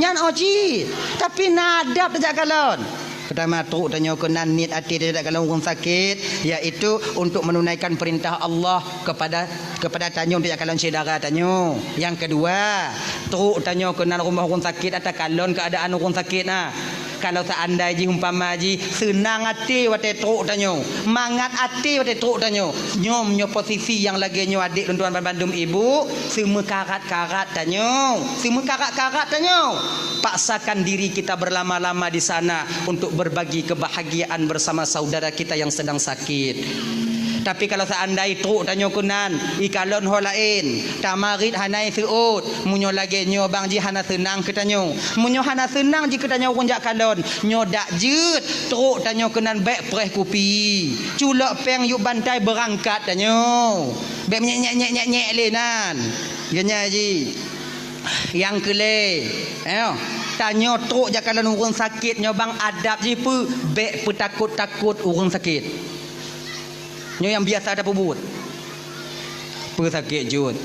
Nyan oci. Tapi nak adab jak kalon. Pertama tu tanya kenan niat hati tidak kalau orang sakit iaitu untuk menunaikan perintah Allah kepada tanyo tidak kalau saudara tanyo. Yang kedua, tu tanya kenan rumah orang sakit atau kalon keadaan orang sakit nah. Kalau seandainya umpama ji senang hati wate tu tanyo, mangat hati wate tu tanyo. Nyom nyo posisi yang lagi nyo adik tuan bandum ibu, semua karat-karat tanyo. Semua karat-karat tanyo. Paksakan diri kita berlama-lama di sana untuk berbagi kebahagiaan bersama saudara kita yang sedang sakit. Tapi kalau seandainya truk tanya kunan ikalon ho lain tamarit hanai seut munyo lagi nyo bang ji hana senang ketanyo munyo hana senang ji ketanyo kunjak kalon nyo dak jeut truk tanya kunan baik preh kopi culak peng yuk bantai berangkat tanyo baik nyek lenan genya ji yang kele tanya truk jakalan orang sakit nyo bang adab ji pu baik petakut-takut orang sakit. Nyo yang biasa ada pebut. Sakit jut.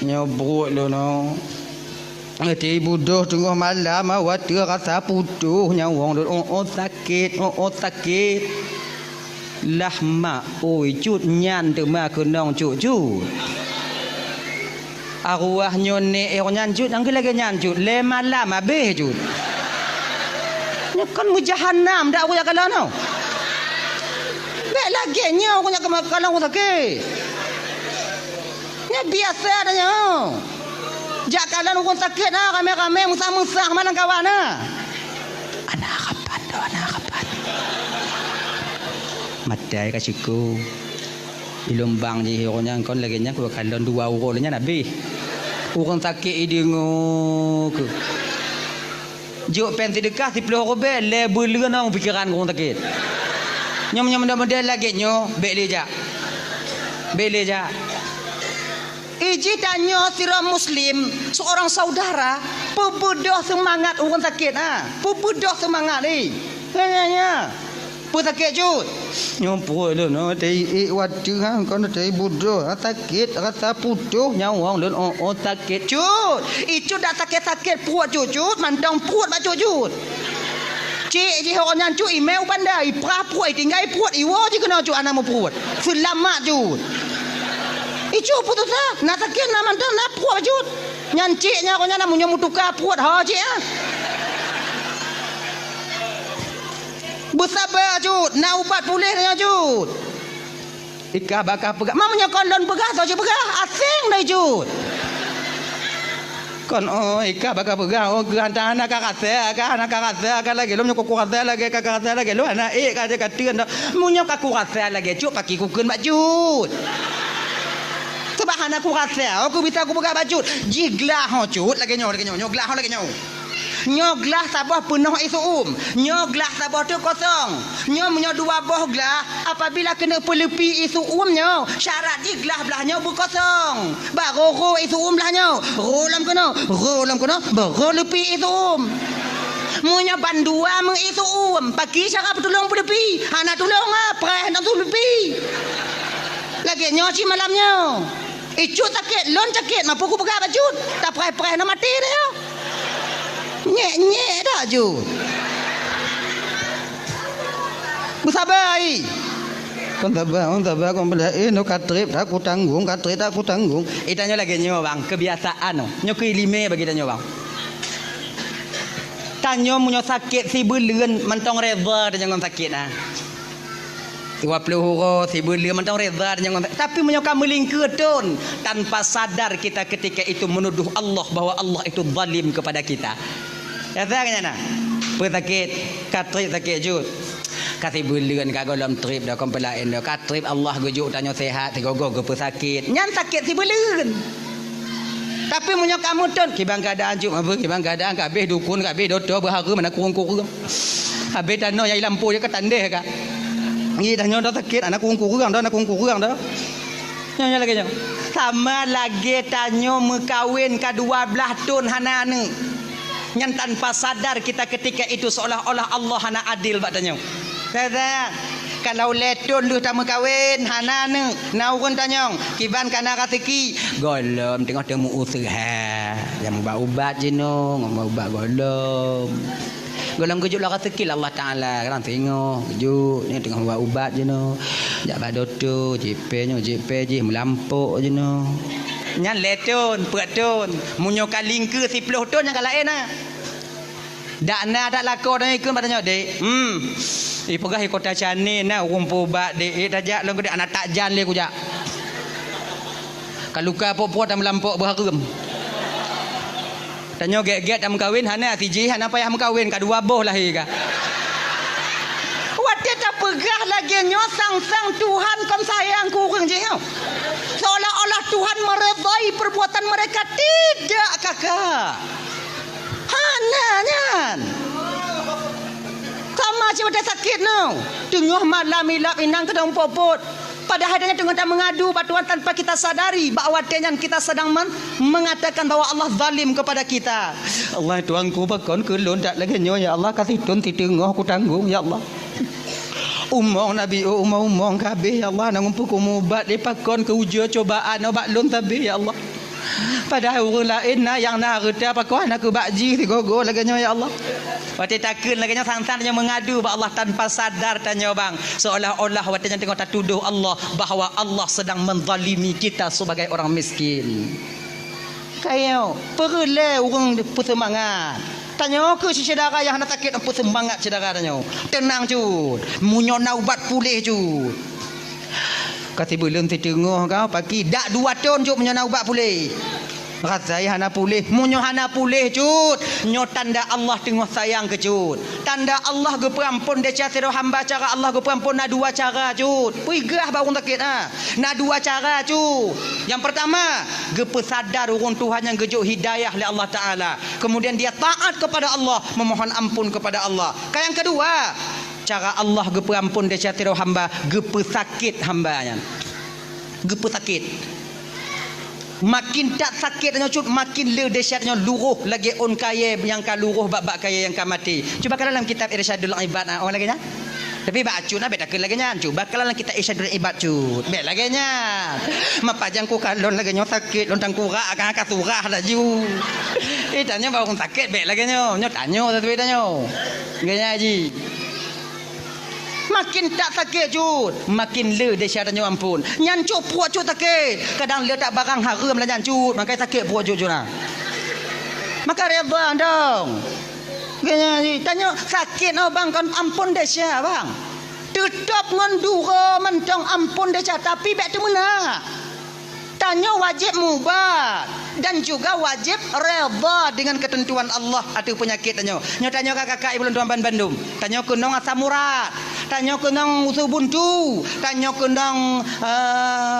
Nyo buruk lo no. Ati budoh tengah malam awak rasa putuh nyawang sakit sakit. Lah mak oi cut nyan tu mak kenong cut. Arwah nyo ne nyan cut angge lagi nyan cut. Le malam habis cut. Nyo kan mujahannam dak aku kalau no. Lagi nyo aku nak kalau aku sakit. Nya biasa adanya. Jak kalau aku sakit nah kami musah-musah mana kawan nah. Anak kapan. Matai kasiku. Ilombang je orangnya kon lagi nya aku kalau dua orang nya nabi. Orang sakit idingo ke. Juk pensi dekat 10 robel label nang pikiran orang sakit. Nyom model lagi nyo beleja. Iji tanya sira muslim seorang saudara pebedah semangat orang sakit pebedah semangat ni. Nya. Sakit jut. Nyompo lu no tei wadu kon tei bodoh sakit rasa putuh nyawang lun sakit jut. Itu dah sakit puat jut mantang puat ba jut. Cik je orang nyancu email pandai pra puat tinggal puat iwo je kena cu anak mau puat selamat jut icu putus nak sakit nak mantang nak puat jut nyanciknya orang nak munyo mutuka puat ha cik bersabar jut nak ubat pulih nya jut ikah bakal pegah mamanya kondon pegah saja pegah asing dah jut kon ikah bakal pegah gantang anak kakak kan lagi lu nyok kuat lagi kakak lagi lu anak ka je katian munyo ka kuat lagi cuk paki ku keun bajut sebab anak kuat aku bisa aku pegah bajut jiglah ho cut lagi nyo glah lagi nyo Nyo gelas sabah penuh isu Nyo gelas sabah tu kosong. Nyo menyo dua boh gelas. Apabila kena pelepi isu nyo, syarat di gelas belah nyo berkosong. Baru isu belah nyo. Rolam kena. Baru lepi isu Munya bandua mengisu pagi cara tolong pelepi. Hana tolong preh nak lepi. Lagi nyo si malamnya. Icut sakit, lon sakit, mampu ku pegang baju. Tak preh nak mati dia. Nyek dah ju. Bersabar ai. Kon sabar kon belain no katrip aku tanggung. Itanya lagi nyo bang, kebiasaan no. Nyo kelime bagi tanya bang. Tanyo munyo sakit si beleun mentong reza dan jangan sakit ah. 20 huro si beleun mentong reza dan jangan tapi munyo kamu lingketun tanpa sadar kita ketika itu menuduh Allah bahwa Allah itu zalim kepada kita. Ya tanya nah. Pesakit, katrip sakit jut. Kasih beleun ka golom trip dah kompelain dah katrip Allah gujuk tanyo sehat tigogo ge pesakit. Nyan sakit si beleun. Tapi munyo kamu ton kibang keadaan cuk apa kibang keadaan kabeh dukun kabeh dodo berhara mana kurung-kurung. Habis tanah yang lampu je ketandeh ka. Ngi tanyo dah sakit anak kurung-kurung dah Nyo lagi nyo. Sama lagi tanyo mekawin ka 12 tahun hana ni. Yang tanpa sadar kita ketika itu seolah-olah Allah hana adil bak tanyo. Kata kalau letun lu tak kawin hana ne naurun tanyong kiban kana rezeki golom tengok temu usaha yang ubat je no ngomong ubat golom kujuk lah rezeki Allah Taala kan tengok kujuk ni tengah ubat je no jak badoto JP je melampuk je no nyan letun peratun munyo kaling ke 10 ton yang kalain ah dak na dak lakon ni ikut patanya dek pegah kota Canin nah rumpu bat dek tajak long gede anak takjan le kujak kaluka popo tam lampok berharum tanyo get tam kawin hana tiji hana payah mengkawin ka dua boh lahir ka wate tak pegah lagi nyo sang Tuhan kon sayang kurang je seolah-olah Tuhan meredai perbuatan mereka tidak kakak hana nyan sama macam ada sakit no. Tengah malam ilap inang kedong popot. Padahal dia tengah mengadu batuan tanpa kita sadari bahawa kita sedang mengatakan bahawa Allah zalim kepada kita. Allah tuanku bakon kelon tak lagi nyo ya Allah kasih tun ti tengah aku tanggung ya Allah. Umong Nabi umong kabeh ya Allah nang umpuk umubat dipakon ke ujian cobaan obat lon tabih ya Allah. Padahal orang lain yang nak reda pakon aku bakji tigogo lagi nyo ya Allah. Wati takun lagi sang-sang yang mengadu ba Allah tanpa sadar tanya bang seolah-olah wati yang tengok tak tuduh Allah bahawa Allah sedang menzalimi kita sebagai orang miskin. Kayo perle orang bersemangat. Tanya ke si saudara yang nak sakit apa semangat saudara tanya. Tenang cut. Munyo naubat pulih cut. Kasih belum tengok kau pagi dak 2 tahun cut munyo naubat pulih. Rasai hana pulih munyo hana pulih cut nyo tanda Allah tengah sayang ke cut tanda Allah ge perampun dia cara hamba cara Allah ge perampun na 2 cara cut pigah baru sakit na 2 cara cut yang pertama ge pesadar urang Tuhan yang gejuk hidayah oleh Allah Taala kemudian dia taat kepada Allah memohon ampun kepada Allah yang kedua cara Allah ge perampun dia cara hamba ge pesakit hambanya ge pesakit makin tak sakit dengan cut makin le dahsyatnya luruh lagi on kaya yang ka luruh bab kaya yang ka mati cuba kalau dalam kitab Irsyadul Ibad orang lagi nya tapi baca nak beda lagi nya cuba kalau dalam kitab Irsyadul Ibad cut beda lagi nya mapajang ku kalon lagi nya sakit lontang kura akan surah dah ju tanya baru sakit beda lagi nya tanya satu tanya ganya haji makin tak sakit cut makin le dahsyatnya ampun nyan cuk puak cuk sakit kadang le tak barang haram lah nyan cut makai sakit puak cuk nah maka reda dong ganya tanya sakit no bang kan ampun dahsyat bang tetap ngandura mentang ampun dahsyat tapi bek tu mana tanya wajib mubat dan juga wajib redha dengan ketentuan Allah atau penyakit tanya kakak ibu tuan Bandung tanya kunong asam urat Tanya kenang usubuntu, tanya kenang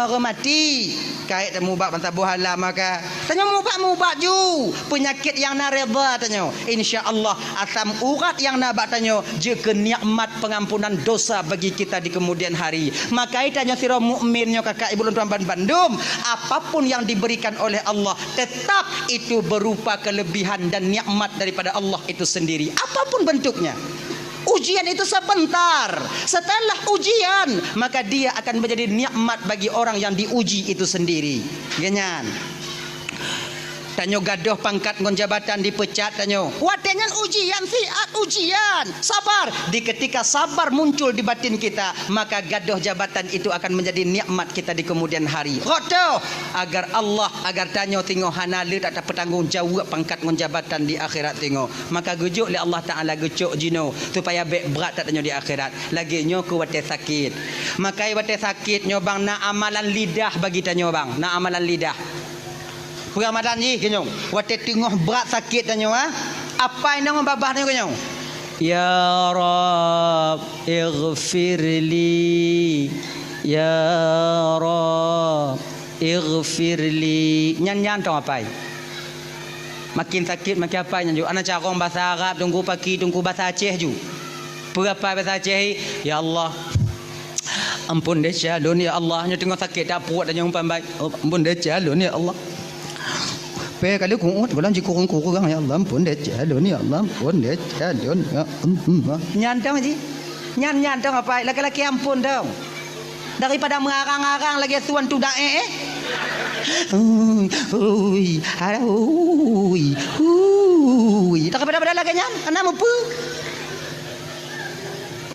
remati. Kait mubak bantah buhala maka tanya mubak ju penyakit yang nareba tanya insya-Allah asam urat yang nabak tanya jika nikmat pengampunan dosa bagi kita di kemudian hari. Maka tanya sira mukminnya kakak ibu tuan Bandung, apapun yang diberikan oleh Allah tetap itu berupa kelebihan dan nikmat daripada Allah itu sendiri, apapun bentuknya. Ujian itu sebentar. Setelah ujian, maka dia akan menjadi nikmat bagi orang yang diuji itu sendiri. Ganyan. Tanyo gadoh pangkat ngon jabatan dipecat tanyo. Watengan ujian siat ujian. Sabar. Di ketika sabar muncul di batin kita, maka gadoh jabatan itu akan menjadi nikmat kita di kemudian hari. Rodo agar Allah agar tanyo tingo hanale tak bertanggung jawab pangkat ngon jabatan di akhirat tingo. Maka gujuk li Allah Taala gujuk jino supaya bek berat tak tanyo di akhirat. Lagi nyo ku wate sakit. Maka wate sakit nyo bang na amalan lidah bagi tanyo bang. Na amalan lidah. Ramadan ni kenyong wate tengah berat sakit tanya apa yang babah tanya kenyong ya rab ighfirli ya rab ighfirli nyan tong apa makin sakit makin apa nyan ju anak cakong bahasa Arab tunggu pagi tunggu bahasa Aceh ju berapa bahasa Aceh ya Allah ampun deh calon ya Allah nya tengah sakit tak puat tanya umpan baik ampun deh calon ya Allah pe kali ku bulan ji kurang ya Allah ampun deh calon ya Allah ampun deh calon ya nyantang ji nyantang apa laki-laki ampun dong daripada mengarang-arang lagi suan tu dae tak pada lagi nyan anak mampu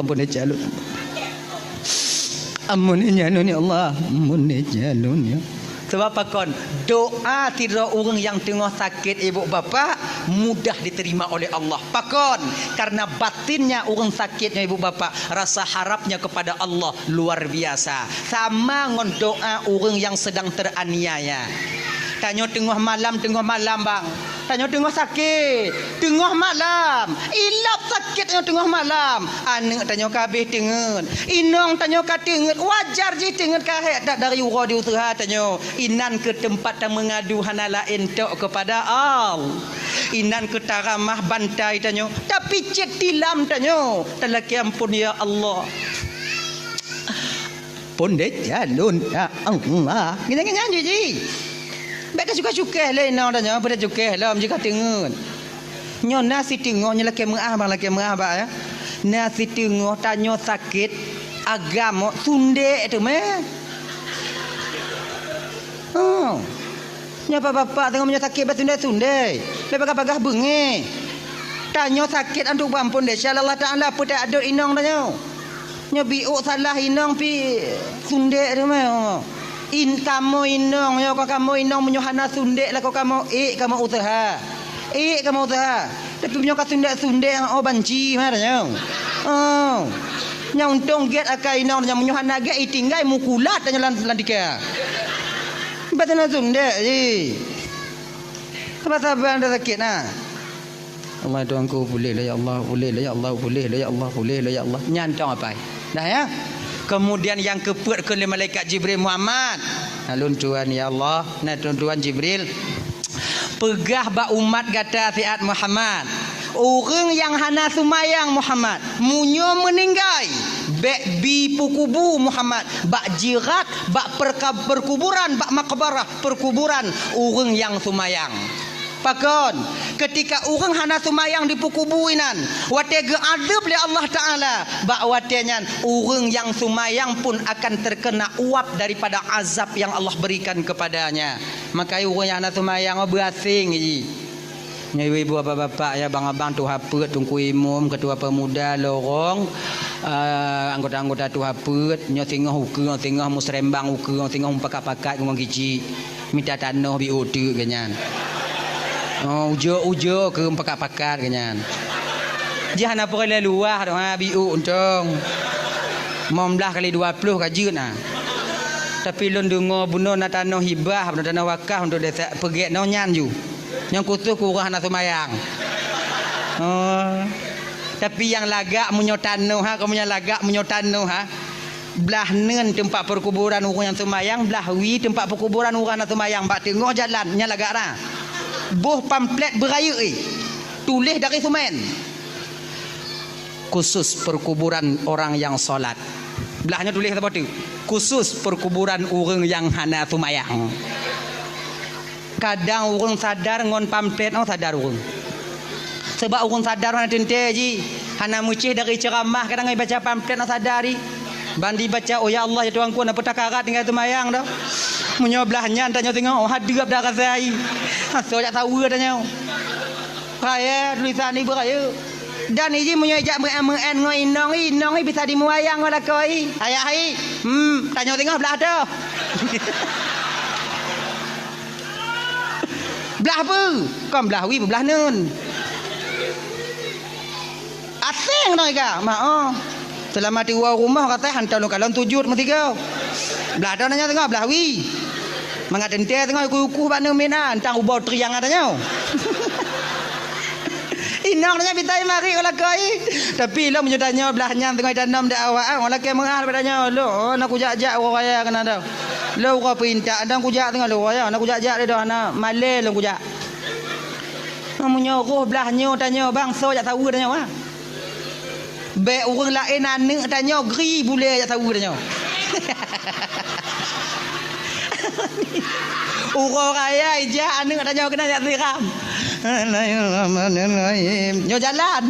ampun deh calon ampun ya Allah ampun deh calon ya. Sebab apa doa tidak orang yang tengah sakit ibu bapa mudah diterima oleh Allah. Pakon karena batinnya orang sakitnya ibu bapa rasa harapnya kepada Allah luar biasa. Sama dengan doa orang yang sedang teraniaya. Tanya tengah malam bang. Tanya tengah sakit, tengah malam. Ilap sakit tengah malam. Anak tanya kabeh tengen. Inong tanya katengen. Wajar je tengen kahek tak dari ura di usaha tanya. Inan ke tempat yang mengadu hanala entok kepada Allah. Inan ke taramah bantai tanya. Tapi cek tilam tanya. Telaki ampun ya Allah. Pun deh jalun ya Allah. Gini-gini je. Beka suka-suka lah ina tanya pada suka lah jika tengen. Nyo nasi tengok nya laki mengah ya. Nasi tengok tanya sakit agama sunde tu meh. Oh. Nya bapak tengok nya sakit sunde. Lepas bagah bengi. Tanya sakit antuk ampun deh Allah Taala apa tak ada inong tanya. Nya biuk salah inong pi sunde tu meh. In kamu inong yo kamu inong menyuhana sundek lah kamu kamu usaha tapi punya sundek oh banci maranya nya untung get akai inong nya menyuhana get tinggal mukulat tanya landika batana sundek ji apa sabar anda sakit nah Allah tuanku boleh lah ya Allah boleh lah ya Allah boleh lah ya Allah boleh lah ya Allah nyantong apa dah ya. Kemudian yang keput ke malaikat Jibril Muhammad. Alun tuan ya Allah, nah tuan Jibril. Pegah ba umat kata siat Muhammad. Orang yang hana sumayang Muhammad, munyo meninggai. Bek bi pukubu Muhammad, bak jirat, bak perkuburan, bak makbarah perkuburan orang yang sumayang. Pakon ketika orang hana sumayang di pukubuinan wate geadab oleh Allah Taala bak watenyan orang yang sumayang pun akan terkena uap daripada azab yang Allah berikan kepadanya. Maka orang yang hana sumayang berasing ji. Nya ibu bapa-bapa ya bang-abang tu hapet tungku imam ketua pemuda lorong anggota-anggota tu hapet nya tengah uka tengah musrembang uka tengah pakat-pakat ngomong gici minta tanah bi otu ganyan. Oh ujo ke pakat-pakat kanyan. Jah nak pergi luar dah biu untong. 19 kali 20 kajeut nah. Tapi lon dengar buno na tanah hibah, buno tanah wakaf untuk desa pergi no nyan ju. Yang khusus kurang nak semayang. Oh. Tapi yang lagak menyotano ha, kamu yang lagak menyotano ha. Belah nen tempat perkuburan orang yang semayang, belah wi tempat perkuburan orang yang semayang. Bak tengok jalan nya lagak dah. Boh pamflet beraya tulis dari semen. Khusus perkuburan orang yang solat. Belahnya tulis apa tu? Khusus perkuburan orang yang hana semayang. Kadang orang sadar ngon pamflet sadar orang. Sebab orang sadar mana tente ji. Hana mucih dari ceramah kadang ai baca pamflet sadari. Bandi baca oh ya Allah ya Tuhanku nak petakarat tinggal semayang dah. Menyobelahnya tanya tengok oh hadap dah kasai. So jak tahu tanya. Raya tulisan ni beraya. Dan ini menyajak men inong bisa dimuayang wala koi. Ayah ai. Tanya tengok belah tu. Belah apa? Kau belah wi belah nun. Asing noi ka? Mak selama di rumah kata hantar lu kalon 7 mesti kau. Belah dah nanya tengok belah wi. Mangat ente tengok kuku bana mena tang ubau triang adanya. Inang nanya bitai mari kalau koi. Tapi lo menyudahnya belahnya tengok tanam dak awak orang laki mengal padanya lo nak kujak-jak orang raya kena dah. Lo kau pinta dan kujak tengok lo raya nak kujak-jak dia dah nak malai lo kujak. Menyuruh belahnya tanya bang so jak tahu tanya wah. Baik orang lain anak tanya geri boleh jak tahu tanya. Orang raya ijak anak tanya kena jak siram. Nyo jalan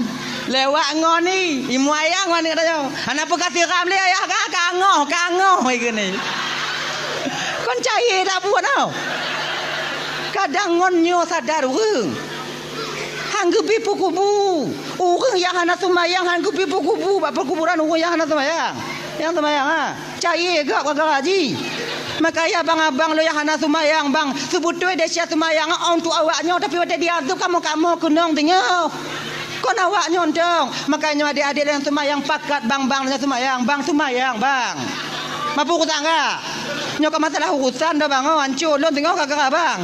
lewat ngon ni imu ayang mana tanya. Anak apa kasih ram le ayah kangoh gini. Kon cair tak buat tau. Kadang ngon nyo sadar orang. Hanggepi kubu. Orang yang hana semayang hanggepi kubu. Bak perkuburan orang yang hana semayang. Yang semayang cair gak haji. Maka ya abang-abang lo yang hana semayang bang. Sebutnya dia sia semayang untuk awaknya tapi pada dia tu kamu kenong tengok. Kon awaknya ontong. Makanya adik-adik yang semayang pakat bang yang semayang. Bang semayang bang. Mampu kutang enggak? Nyok masalah urusan dah bang. Hancur lo tengok kagak bang.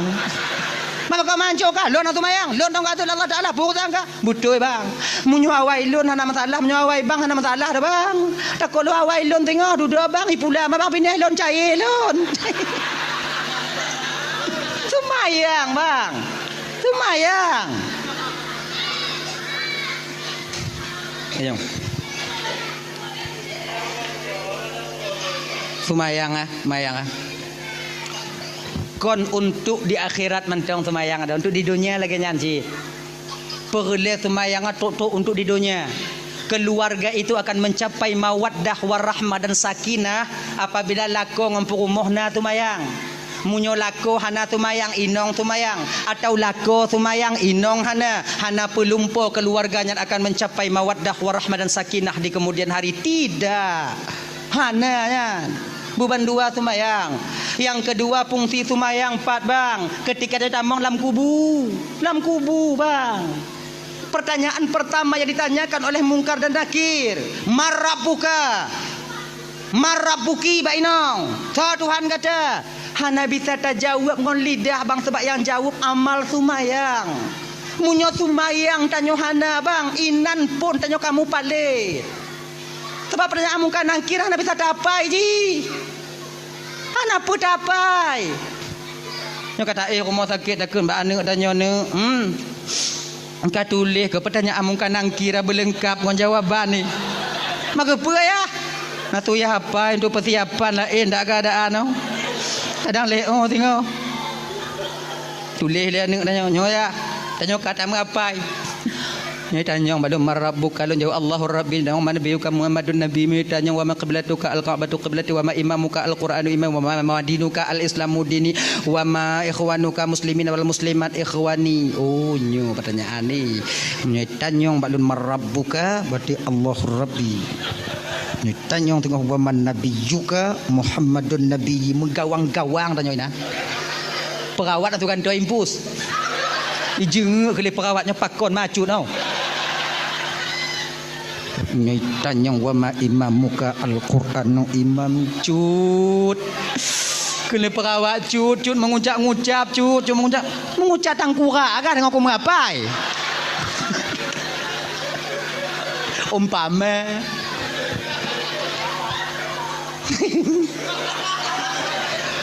Maka kau mancuk kah? Lon atau mayang? Lon tong kata Allah Taala purutang kah? Betul bang. Munyo awai lon hana masalah, munyo awai bang hana masalah dah bang. Tak kalau awai lon tengok duduk bang ipula bang pindah lon cair lon. Semayang bang. Semayang. Ayo. Semayang mayang kon untuk di akhirat mentang semayang ada untuk di dunia lagi nyanyi perle semayang untuk di dunia keluarga itu akan mencapai mawaddah warahmah dan sakinah apabila lako ngempurumuhna semayang munyo lako hana semayang inong semayang atau lako semayang inong hana pelumpo keluarganya akan mencapai mawaddah warahmah dan sakinah di kemudian hari tidak hana beban dua semayang. Yang kedua fungsi semayang 4 bang. Ketika dia tamang dalam kubu bang. Pertanyaan pertama yang ditanyakan oleh mungkar dan nakir. Marabuki bainong. Tuhan kata. Hana bisa terjawab dengan lidah bang sebab yang jawab amal semayang. Munyo semayang tanya hana bang. Inan pun tanya kamu palit. Sebab pertanyaan mungkar nakir hana bisa dapai ji. Ana pun dapai. Nyo kata rumah sakit takun mbak anak tanya ne. Engkau tulis ke pertanyaan mungkin nangkira berlengkap dengan jawaban ni. Maka apa ya? Nak tu ya apa untuk persiapan lain tak keadaan no. Kadang leo tengok. Tulis dia anak tanya nyo ya. Tanya kata apa? Nyai tanya badu marabbuka lun jawab Allahu rabbi dan wa nabiyuka Muhammadun nabi mi tanya wa ma qiblatuka al-ka'batu qiblati wa ma imamuka al-qur'anu imam wa ma dinuka al-islamu dini wa ma ikhwanuka muslimin wal muslimat ikhwani. Oh nyo pertanyaan ni. Nyai tanya balun marabbuka berarti Allahu rabbi. Nyai tanya tengok wa ma nabiyuka Muhammadun nabi menggawang-gawang tanya ina. Perawat tu kan tu impus. Ijeng kali perawatnya pakon maju tau. Nyai tanya wa ma imamuka al-Qur'anu imam cut. Kena perawat cut mengucap-ngucap cut mengucap tangkura kan dengan aku mengapai. Umpama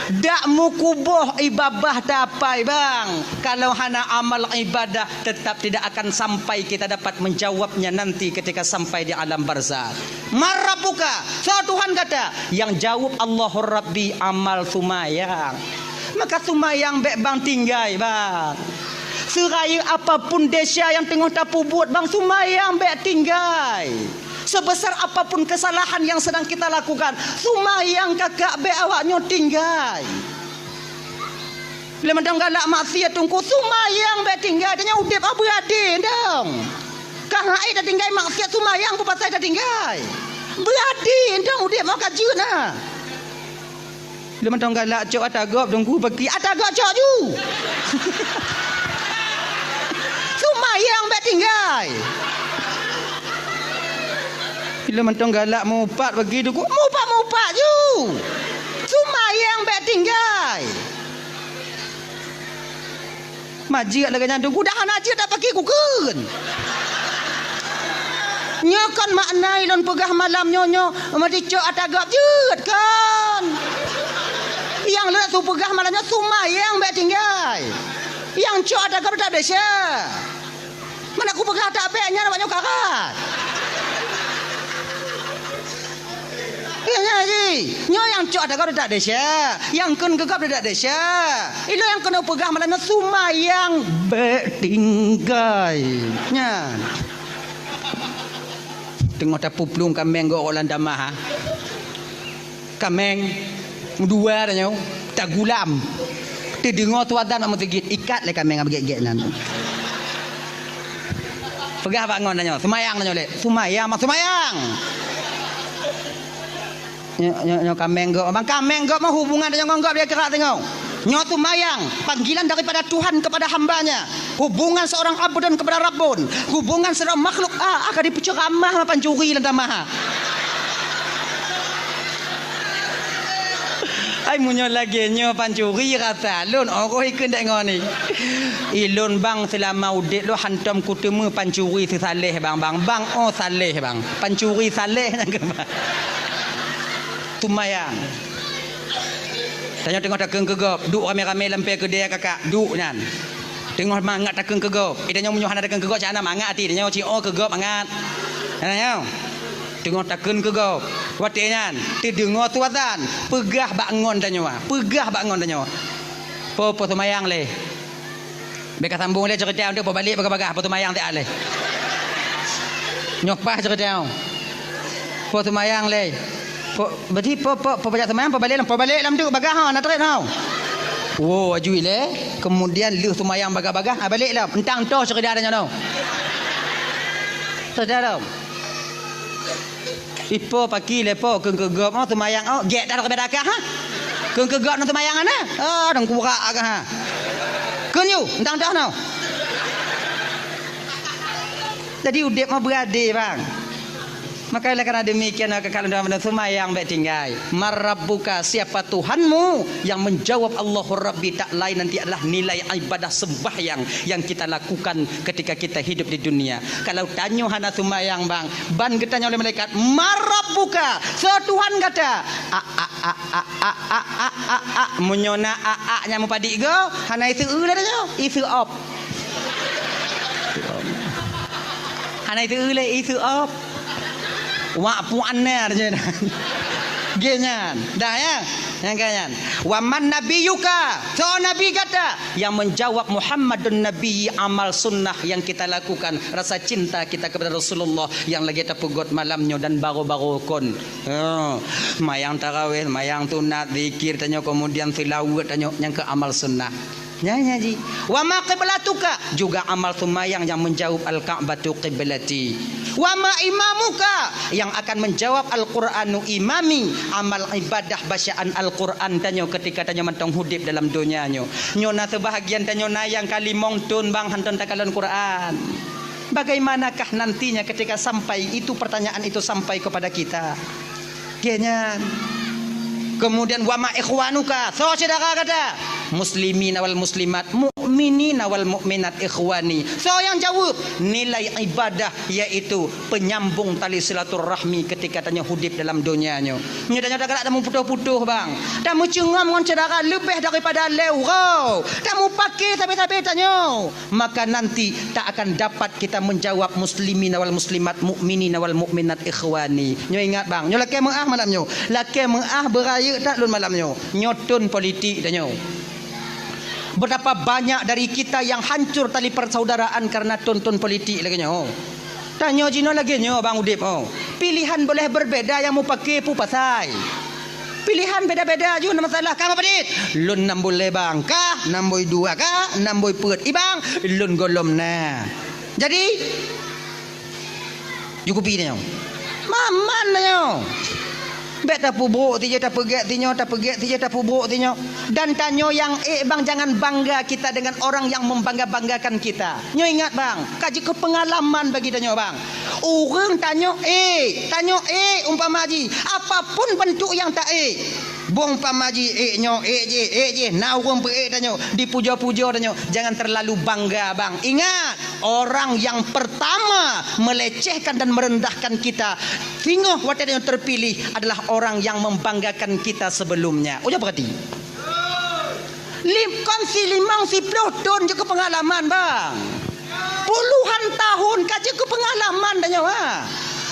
dak mukubuh ibadah dapai bang. Kalau hana amal ibadah tetap tidak akan sampai kita dapat menjawabnya nanti ketika sampai di alam barzakh. Marabuka, so Tuhan kata, yang jawab Allahur Rabbi amal sumayang. Maka sumayang bek bang tinggai bang. Seraya apapun desa yang tengah tapu buat bang sumayang bek tinggai. Sebesar apapun kesalahan yang sedang kita lakukan, sumayang kakak be awaknya tinggal. Bila mandang galak maksiat tungku sumayang be tinggal, tanya udip apa berade ndang. Kang ai dah tinggal maksiat sumayang apa pasal dah tinggal. Berade ndang udip mau kajuna. Bila mandang galak cok atagop tungku pergi atagop cok ju. Sumayang be tinggal. Bila mentong galak mupat begitu ku mupat ju. Sumayang bek tinggal. Majik lagi nyandung ku dah aja tak pakai ku kun. Nyokan maknai lon pegah malam nyonyo mati cok atagap jut kan. Yang lek tu pegah malamnya sumayang bek tinggal. Yang cok atagap tak desa. Mana ku pegah tak beknya namanya karat. Ya ji, nyo yang cok ada kau tak desa, yang kun gegap tak desa. Ilo yang kena pegah malam sumayang betinggai. Nya. Tengok tapu pelung kameng go orang damah. Kameng dua dah nyo, tak gulam. Ti dengar tuadan nak megit ikat le kameng abegek nan. Pegah bangun dah nyo, sumayang dah nyo le. Sumayang mak sumayang. Nyo kameng go bang kameng go mah hubungan dengan enggak dia kerak tengok nyo tu mayang panggilan daripada Tuhan kepada hambanya, hubungan seorang abdun kepada Rabbun, hubungan seorang makhluk akan dipenceramah pancuri lan tamah. Ai munyo lagi nyo pancuri kata lun orang ikut dak ngoni ilun bang selama udik lo hantam kutemu pancuri si saleh bang oh saleh bang pancuri saleh nang sumayang. Tengok takeng kegop, duk rame-rame lampai ke dia kakak, duk nyan. Tengok mangat takeng kegop. Itanya munyoh ana takeng kegop cana mangat ati, tanya cio kegop mangat. Tanya. Tengok takeng kegop. Wate nyan, ti dengar tuatan, pegah bangun tanya. Pegah bangun tanya. Po sumayang le. Beka sambung le cerita untuk balik bagah-bagah po sumayang tak le. Nyok pas cerita. Po sumayang le. Berarti pajak semayang balik lam tu bagah ha nak trek tau. Oh ajui le. Kemudian lu semayang bagah-bagah balik lam. Entang tu cerita dah tau. Saudara. Ipo pagi lepo keng kegop mau semayang get dah ke bedakah ha. Keng kegop nak semayang ana. Dang kurak agak ha. Keng you entang dah tau. Jadi udip mah berade bang. Maka karena demikian kalau dalam semayang baik tinggal. Marabbuka, siapa Tuhanmu? Yang menjawab Allahur Rabbi tak lain nanti adalah nilai ibadah sembahyang yang kita lakukan ketika kita hidup di dunia. Kalau tanya hana semayang bang, ban ditanya oleh malaikat, Marabbuka, Tuhan kata, munyona nya mupadik go, hana itu dah itu op. Hana itu itu op. Wak puannya aja genyan dah ya yang kanyan waman nabiyuka so nabi kata yang menjawab Muhammadun nabi amal sunnah yang kita lakukan rasa cinta kita kepada Rasulullah yang lagi terpegot malamnya dan baru-baru kon mayang tarawih mayang sunat zikir tanya kemudian tilawat tanya yang ke amal sunnah nyanyi wa ma qiblatuka juga amal sumayang yang menjawab al-ka'batu qiblati wa ma imamuka yang akan menjawab al-Qur'anu imami amal ibadah bacaan al-Qur'an tanyo ketika tanyo mantong hudip dalam dunia nyo nyona sebahagian tanyo nayang kalimong tun bang hanton takalon Qur'an. Bagaimanakah nantinya ketika sampai itu pertanyaan itu sampai kepada kita kenyan. Kemudian wa ma ikhwanuka so saudara kata muslimin wal muslimat, mukminin wal mukminat ikhwani. So yang jawab nilai ibadah yaitu penyambung tali silaturahmi ketika tanya hidup dalam dunianya. Nya tanya dak dak putuh-putuh bang. Dan mencengam dengan cara lebih daripada leurau. Dan mu pakai tapi tanya. Maka nanti tak akan dapat kita menjawab muslimin wal muslimat, mukminin wal mukminat ikhwani. Nyo ingat bang, nyo laki mengah malam nyo. Laki mengah beraya tak lun malam nyo. Nyotun politik dah nyo. Betapa banyak dari kita yang hancur tali persaudaraan karena tonton politik lagi nyo. Tanya jino lagi nyo bang Udip. Pilihan boleh berbeza, yang mau pakai pu pasai. Pilihan beda-beda je masalah. Kamu pedit? Lun 6 boleh bang kah? 6 boy 2 kah? 6 boy perut. Ibang lun golom na. Jadi cukupi dia. Maman dia. Bet tak pubruk ti je tak pegek ti nyo, tak pegek ti je tak pubruk ti nyo. Dan tanyo yang bang, jangan bangga kita dengan orang yang membangga-banggakan kita. Nyo ingat bang, kaji ke pengalaman bagi tanyo bang. Orang tanyo umpama haji, apapun bentuk yang tak bong pamaji nyo je na urang pe tanyo dipuja-puja tanyo, jangan terlalu bangga bang. Ingat, orang yang pertama melecehkan dan merendahkan kita tengok waktu yang terpilih adalah orang yang membanggakan kita sebelumnya. Udah berarti kongsi 50 tahun juga pengalaman bang, puluhan tahun kaji ke pengalaman tanyo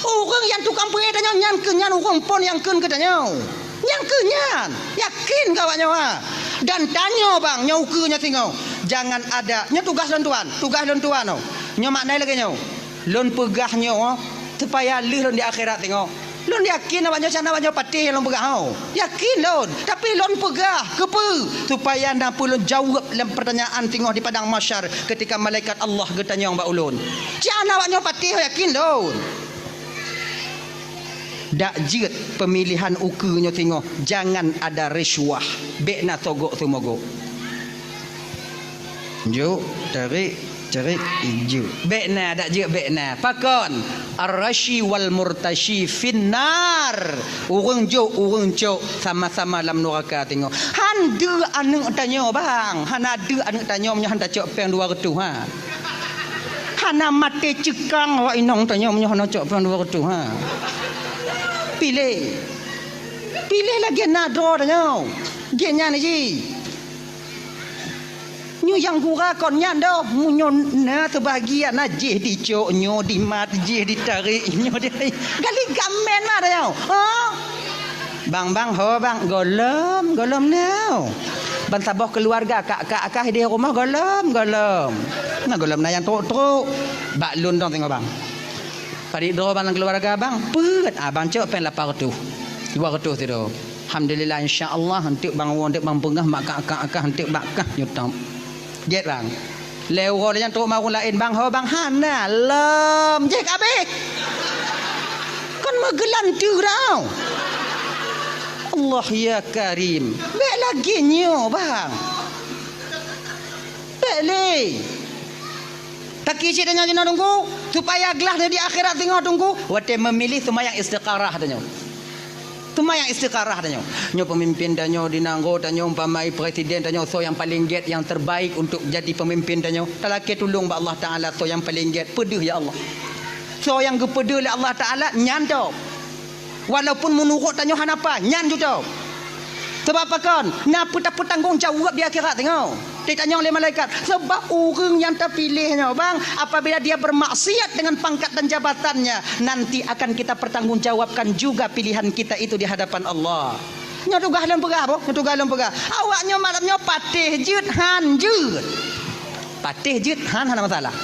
orang yang tukang pe tanyo nyan kenyan orang pon yang ken ke tanyo yang kenyan yakin kawannya dan tanyo bang nyaukunya tengok jangan ada nya tugas tuan nyo maknai lagi nyo lon pegah nyo supaya lih di akhirat tengok lon yakin awaknya sana awaknya patih lon pegah yakin lon tapi lon pegah kepe supaya nampu lon jawab dalam pertanyaan tengok di padang mahsyar ketika malaikat Allah getanya mbak ulun jana awaknya patih yakin lon. Dak jit pemilihan ukunya tengok jangan ada risuah bekna togok tu mogok jo tarik ijo bekna dak jit bekna pakon ar-rashi wal murtashi finnar urang jo urang cok sama-sama dalam neraka tengok handu anu tanya bang hana ada anu tanya nya handa cok peng 200 hana mate cekang wa inong tanya nya hana cok peng 200 pilih lagi nado tanya genya ni ji nyu yang gura kon nyan do munyo na sebahagian na je dicok nyo di mat je ditarik nyo di gali gamen ma tanya bang ho bang golom now ban saboh keluarga kak di rumah golom nah golom na yang truk bak lun dong tengok bang padi do bang keluarga bang pet abang cok pen 800 200 tu do alhamdulillah insyaallah hentik bang won dik bang pengah mak kak hentik bakah nyutam jet bang lewo yang truk mau lain bang ho bang hana lem jek abik kan magelan tu tau Allah ya karim bek lagi nyo bang bek le tak kisi tanya jina tunggu supaya gelah di akhirat tengok tunggu wate memilih semua yang istiqarah tanya semua yang istiqarah tanya nyo pemimpin tanya dinanggo tanya umpamai presiden tanya so yang paling get yang terbaik untuk jadi pemimpin tanya talake tolong ba Allah taala so yang paling get pedih ya Allah so yang gepedih oleh Allah taala nyan tau walaupun menurut tanya hanapa nyan tu tau sebab apa kan napa tak tanggung jawab di akhirat tengok ditanya oleh malaikat sebab orang yang terpilihnya bang apabila dia bermaksiat dengan pangkat dan jabatannya nanti akan kita pertanggungjawabkan juga pilihan kita itu di hadapan Allah. Nya tugah dalam pegah apa? Tugah dalam pegah. Awaknya malamnya patih jut han jut. Patih jut han hana masalah.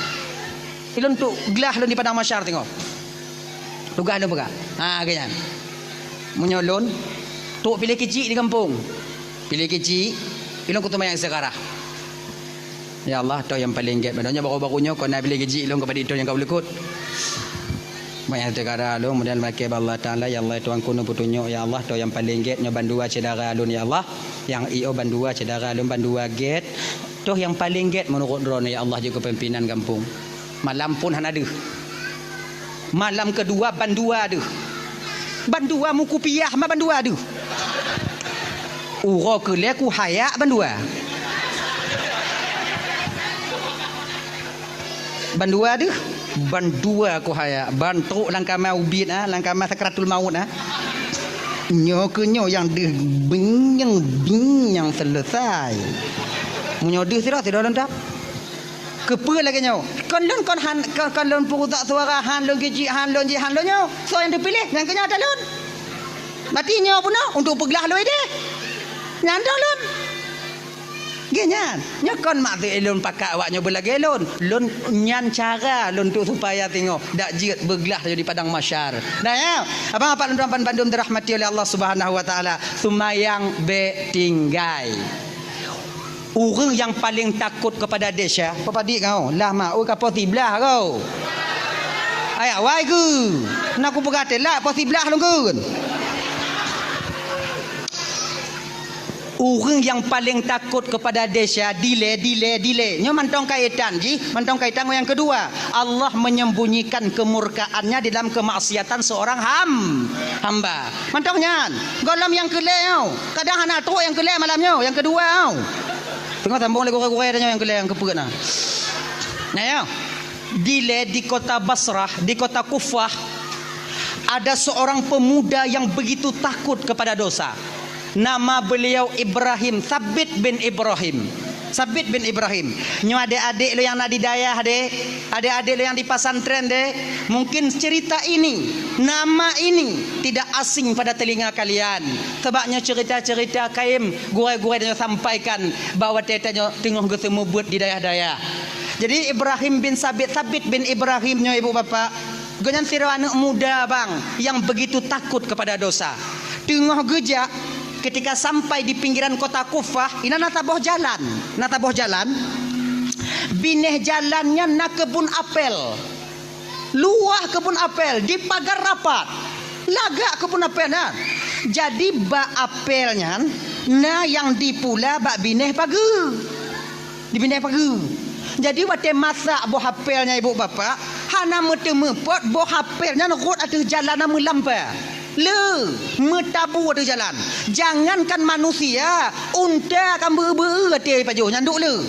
Ilun tu gelah lun di padang mahsyar tengok. Tugah dalam pegah. Ganyan. Menyolon tu pilih kecil di kampung. Pilih kecil ilun kutu mayang sekarang. Ya Allah, tu yang paling get. Badanya baru-barunya kau nak beli gaji long kepada itu yang kau boleh ikut. Banyak tegara long kemudian makai Allah Taala ya Allah tuan kuno putunyo ya Allah tu yang paling get nyo bandua cedara lun ya Allah. Yang io bandua cedara lun bandua get. Tu yang paling get menurut drone ya Allah juga pimpinan kampung. Malam pun han ada. Malam kedua bandua ada. Bandua muku piah ma bandua ada. Uro ke leku hayak bandua. Bandua tu. Bandua aku haya. Bantu langkama ubit langkama sakratul maut Nyo ke nyo yang deh binyang selesai. Munyo deh sira lentap. Kepa lagi nyo. Kon lon purutak suara han lon geji han lon nyo. So yang dipilih yang kenya talon. Mati nyo pun untuk peglah lo ide. Nyandong lon. Genyan. Nyo kon mak elon pakak awak nyo belagi elon. Lon nyan cara lon tu supaya tengok dak jiat beglah di padang masyar. Nah ya. Abang apa tuan pandum dirahmati oleh Allah Subhanahu wa taala. Sumayang be tinggai. Orang yang paling takut kepada desa, apa dik kau? Lah mak oi ka poti belah kau. Ai awai ke? Nak aku berkata lah poti belah lu kun. Orang yang paling takut kepada desa delay. Nyo mantong kaitan mantong kaitan yang kedua. Allah menyembunyikan kemurkaannya di dalam kemaksiatan seorang hamba. Mantongnya. Golom yang keleo. Kadang anak tu yang keleo malamnya, yang kedua. Tengok sambung lagi gore-gore tanya yang keleo yang kepuk nah. Nah ya. Delay di kota Basrah, di kota Kufah ada seorang pemuda yang begitu takut kepada dosa. Nama beliau Ibrahim, Sabit bin Ibrahim. Nyo adik-adik lo yang nak didayah adik-adik lo yang di pesantren mungkin cerita ini, nama ini tidak asing pada telinga kalian. Sebabnya cerita-cerita kaim gure-gure dia sampaikan bahawa tetanya tengok ketemu buat di dayah-dayah. Jadi Ibrahim bin Sabit bin Ibrahim nyo ibu bapa. Ganyan sira anak muda bang yang begitu takut kepada dosa. Tengah gejak ketika sampai di pinggiran kota Kufah, ini nataboh jalan. Bineh jalannya nak kebun apel. Luah kebun apel di pagar rapat. Lagak kebun apel nah. Jadi bak apelnya yang dipula bak bineh pagi. Di bineh pagi. Jadi waktu masak buah apelnya ibu bapa, hana mepot buah apelnya nurut atas jalan nama lampai. Metabu ada jalan. Jangankan manusia, unta akan ber-ber hati pajuh nyanduk le.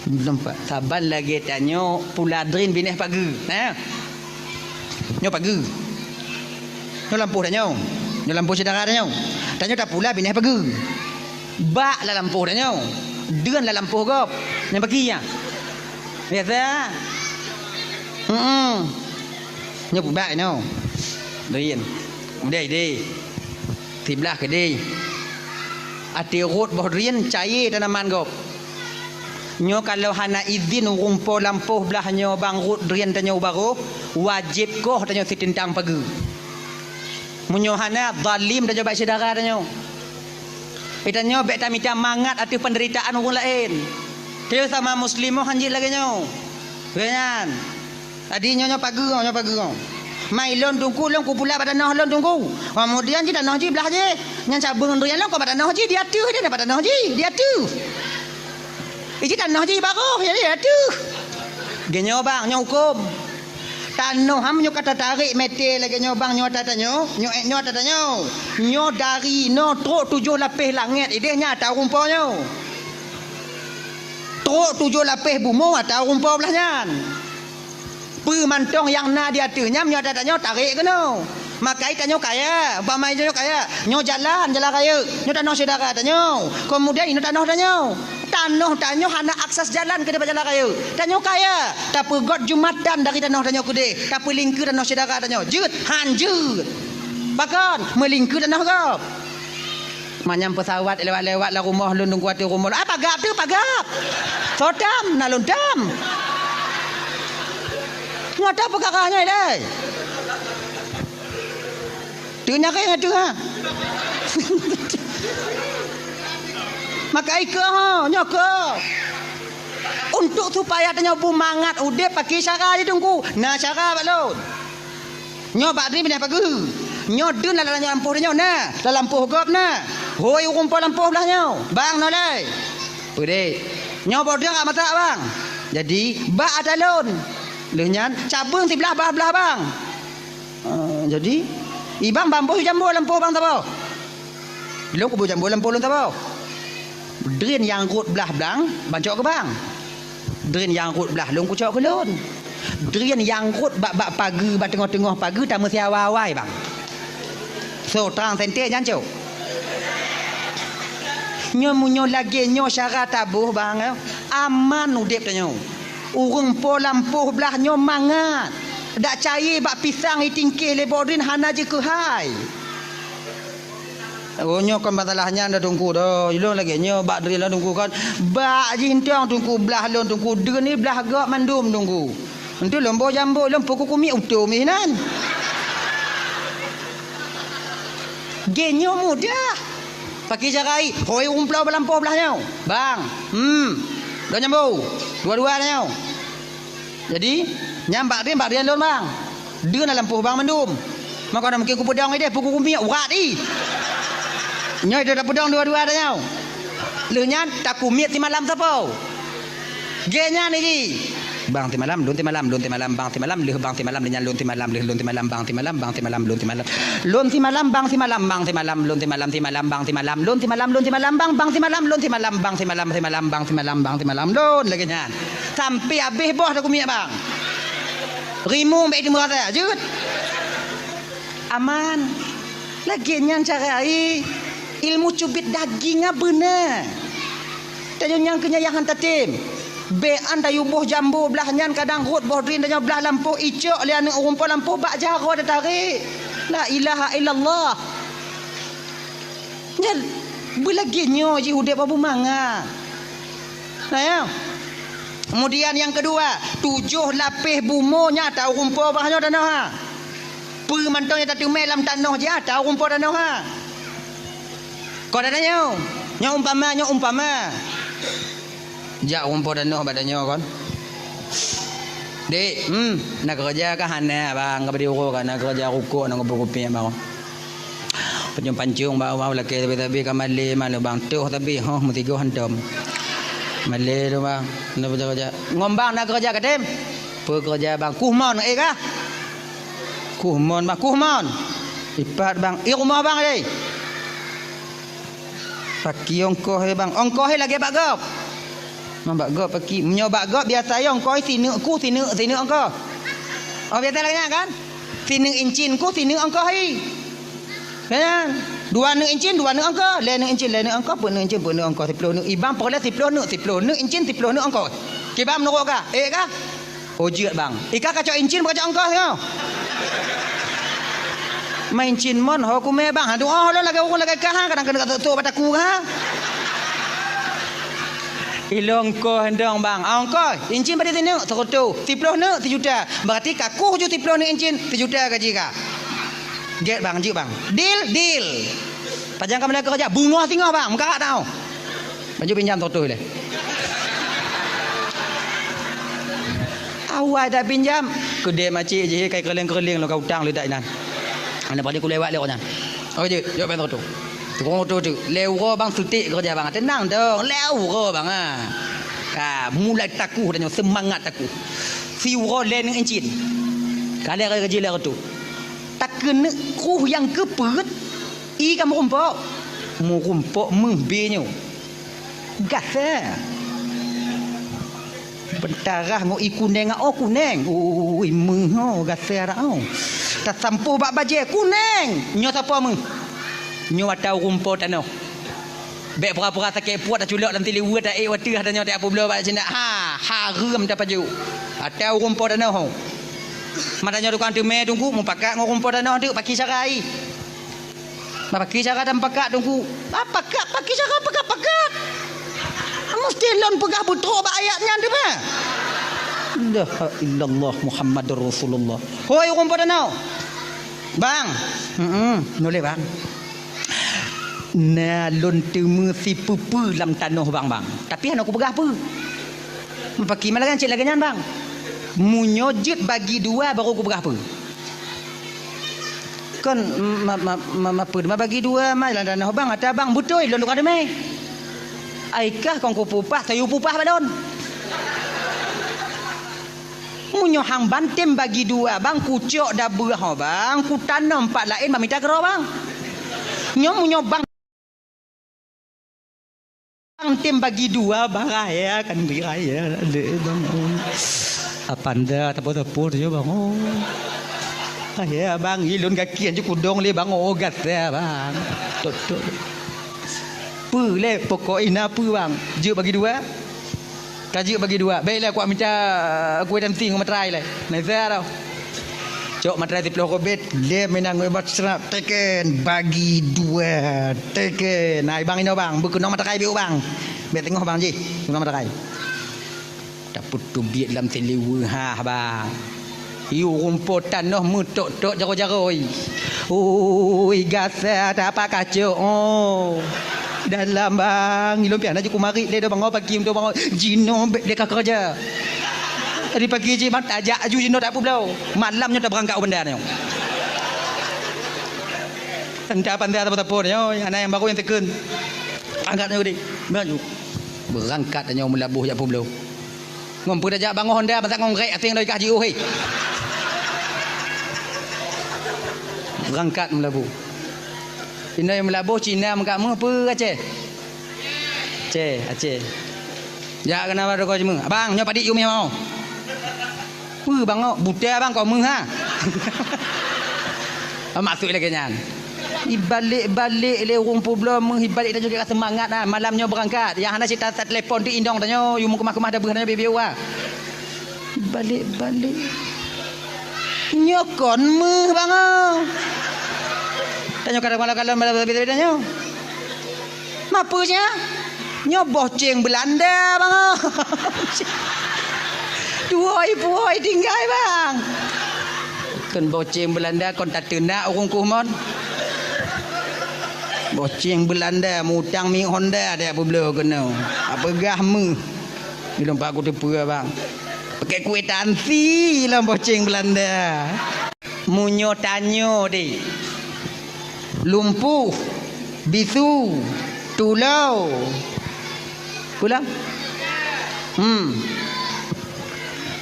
Nampak saban lagi tanya puladrin bineh pagi. Nyo pagi. Nyo lampuh dah nyo. Nyo lampuh saudara dah nyo. Tanya tak pula bineh pagi. Bak lah lampuh dah nyo. Deun lah lampuh gop. Yang pagi ya. Biasa. Nyo bak nyo. Rian. Dei. Tiblah ke dei. Ati rot boh rian cair tanaman gop. Nyo kalau hana izin rumpo lampuh belah nyo bang rot rian tanyo baru wajib koh tanyo tintang pagi. Munyo hana zalim tanyo baik saudara tanyo. Itanyo bek tamita mangat ati penderitaan orang lain. Teu sama muslimoh hanjil lagi nyo. Ganyan. Tadi nyo pagi. Mai lon tungku lon ku pula pada noh lon tungku. Kemudian ji tanah ji belah je. Nyan cabang rian lon ko pada noh ji dia tu dia pada noh ji dia tu. Iji tanah ji baru jadi dia tu. Genyo bang nyo hukum. Tanah ham nyo kata tarik meter lagi nyo bang nyo tata nyo tata nyo. Nyo dari no truk 7 lapis langit ide nyata rumpau nyo. Truk 7 lapis bumo atau rumpau belahnya. Pemantong yang na dia tu nyam nyo tanya tarik ke no. Makai tanyo kaya, umpamai tanyo kaya, nyo jalan kaya. Nyo tanah saudara tanyo. Kemudian ini tanyo. Tanyo hana akses jalan ke depan jalan kaya. Tanyo kaya, tapi god jumatan dari tanah tanyo kude. Tapi lingku tanah saudara tanyo. Jut, hanjut. Bahkan melingku tanah gap. Manyam pesawat lewat-lewat lah rumah lundung kuat rumah. Pagap tu pagap. Sodam nalundam. Ngata perkaranya deh. Tu nak kaya tu ha. Maka ika nyaka. Untuk supaya tanya bumangat udah pakai cara dia tunggu. Nah cara bak lo. Nyo bak ni pindah pagi. Nyo dun lah lampuh dia nyo nah. Lah lampuh gop nah. Hoi rumpau lampuh belah nyo. Bang no lai. Pede. Nyo bodoh enggak masak bang. Jadi bak ada lon. Lenyan cabung sebelah belah bang. Jadi ibang bambu jambu lampu bang tahu. Belum kubu jambu lampu lun tahu. Drin yang rut belah belang bancok ke bang. Drin yang rut belah long ku cok kelon. Drin yang rut bak pagi bak tengah-tengah pagi tak mesti awal-awal bang. So terang sente jangan cok. Nyo lagi nyo syarat tabuh bang. Aman udip tanyo. Urung po lampuh belah nyo mangat. Dak cair bak pisang itingkih lebodrin hana je ke hai. Oh nyo kan masalahnya dah tunggu dah. Ilong lagi nyo bak dari lah tunggu kan. Bak jintang tunggu belah lon tunggu. Dia ni belah gak mandum tunggu. Nanti lombo jambo lom pokok kumi utuh minan. Genyo mudah. Pakai jarai, hoi umplau belampau belahnya. Bang, dua nyambu, dua-dua nyau. Jadi, nyambak dia lon bang. Dia nak lampu bang mendum. Maka nak mungkin ku pedang dia, pukul kumpi urat di. Nyoi dia dah pedang dua-dua dah nyau. Leunya tak kumit ti malam siapa? Genya ni ji. Bang ti malam, lun ti malam, lun ti malam, bang ti malam, leh bang ti malam, lenya lun ti malam, leh lun ti malam, bang ti malam, bang ti malam, lun ti malam. Lun ti malam, bang ti malam, bang ti malam, lun ti malam, ti malam, bang ti malam, lun ti malam, lun ti malam, bang ti malam, lun ti malam, bang ti malam, ti malam, bang ti malam, bang ti malam, lun lagi nyan. Sampai habis boh dah kumit bang. Rimu baik di murah jut. Aman. Lagi nyan cara ilmu cubit daging benar. Tanya yang kenyayangan tatim. Be anda yubuh jambu belah nyan kadang rut boh drin danya belah lampu icok lian rumput lampu bak jaro dah tarik. La ilaha illallah. Nyal belagi nyo ji udep abu manga. Nah ya. Kemudian yang kedua, 7 lapis bumonya tahu rumput bahnya tanah ha. Pemantaunya tak tumai dalam tanah je tahu rumput tanah ha. Kau dah tanya? Nya umpama. Jak rumput tanah badannya kan. Dek, nak kerja ke hana bang, ke badi urut kan nak kerja rukuk nak berkopi bang. Pancung bawa laki tapi kamali mana bang tuh tapi mesti go hantam. Malay tu bang, nak kerja. Ngombang nak kerja katem. Pekerja bang, kuhmon kah? Kuhmon bang, kuhmon. Ipat bang, rumah bang ni. Paki ongkoh bang, ongkoh lagi bak gop. Bak gop paki, menyobak gop biasa yang ongkoh sini ongkoh. Oh biasa lagi kan? Sini incin ku sini ongkoh kan? 2 incin 2 angka, lain incin angka, pun incin pun angka 10 ibang perlah 10 incin 10 angka. Kibam nuruk kah? Kah? Ojit bang. Ika kacau incin kacau angka tengok. Main incin mon ho ku me bang. Aduh oh lo lagi urun lagi kah kadang kena tu bataku ha. Ilong ko hendong bang. Angka incin pada sini 100, 10 juta. Berarti kaku je 10 incin 1 juta gaji kah? Get bang, jik bang. Deal. Pajang kamu kerja bunga tinggal bang, muka tahu. Baju pinjam tu le. Awal dah pinjam, kedai macik je kai kerling lo kau utang le tak nan. Anda balik ku lewat le orang. Oh je, jom bang tu. Tukang tu. Lewo bang sutik kerja bang. Tenang dong, lewo bang ah. Mulai taku dan semangat taku. Siuro le ning encin. Kali kerja le tu. Tak kena kuh yang kepet kamu rumpuk membinyo gasa bentarah ngo ikuneng kuneng mengho gasa rao tak sampu bak baje kuneng nyo siapa meng nyo atau rumput tanah bek pura-pura sakit puat dah culak dalam tiliwat dah watih dah nyo tak apa bela bak cindak haram dah paju atau rumput tanah ho matanya tukang teme tunggu mau pakai ngau rumput tanah tu pakai carai. Pakai cara dan pakai tunggu. Pakai cara pakai. Mesti lon pegah butuh ayatnya tu mah. La ilaha illallah Muhammadur Rasulullah. Hoi rumput tanah. Bang. Boleh bang. Nah lon temu si pupu dalam tanah bang. Tapi anak aku pegah apa? Pakai malah kan cik lagi nyan bang. Munyojit bagi 2 baru aku berapa kan apa bagi 2 mai lah danah bang ada bang betul lon ada mai aikah kong ku pupah sayu pupah badon munyo hang bantem bagi 2 bang kucok dah berah bang ku tanam 4 lain minta kero bang nyom munyo bang bang tim bagi dua bahaya kan bahaya ada bang. Apa anda tepur-tepur je bang. Oh. Ya bang, ilun kaki aja kudong le bang ogat ya bang. Tok. Pu le pokok ina pu bang. Je bagi dua. Kaji bagi dua. Baiklah aku minta aku dan ting matrai le. Nazar tau. Cok matrai 10 kobit, dia menang buat serap teken bagi dua teken. Nah bang ini bang, berkenong matrai biu bang. Biar tengok bang ji, kenong matrai. Tak putu biat dalam telewa ha bang. Iu rumputan noh mutok-tok jaro-jaro. Oi gasa tak apa kacau. Oh. Dalam bang, ilom pian aja kumari le bang pagi untuk bang jino dia kerja. Tadi pagi je mat ajak aju jino tak apa belau. Malamnya tak berangkat benda ni. Tanda pandai apa-apa ni. Anak yang baru yang tekun. Angkatnya gede. Baju. Berangkat tanya melabuh jak apa belau. Ngompu dah jak bang Honda pasal ngongkrek ating dari kaji oi. Berangkat melabuh. Cina yang melabuh Cina mengkamu apa Aceh? Aceh. Ya kenapa ada kau cuma? Abang nyoba dik you mau. Bang buta bang kau meng ha. Masuk lagi nyan. Ibalik-balik le rumput belum menghibalik dan juga semangat lah. Malamnya berangkat. Yang hana cerita telefon di indong tanya you mau kemah-kemah dah berhana biu ah. Balik-balik. Nyokon meh bang. Tanya kadang-kadang beda-beda nyo. Mapanya? Nyoboh ceng Belanda bang. Duoi tinggal bang. Kan boceng Belanda kon tak tenak orang kumon. Boceng Belanda mutang mi Honda dia apa belo kena. Apa gahmu. Ni lompat aku tepu bang. Pakai kuitansi lah boceng Belanda. Munyo tanyo deh. Lumpuh, bisu, tulau. Pulang?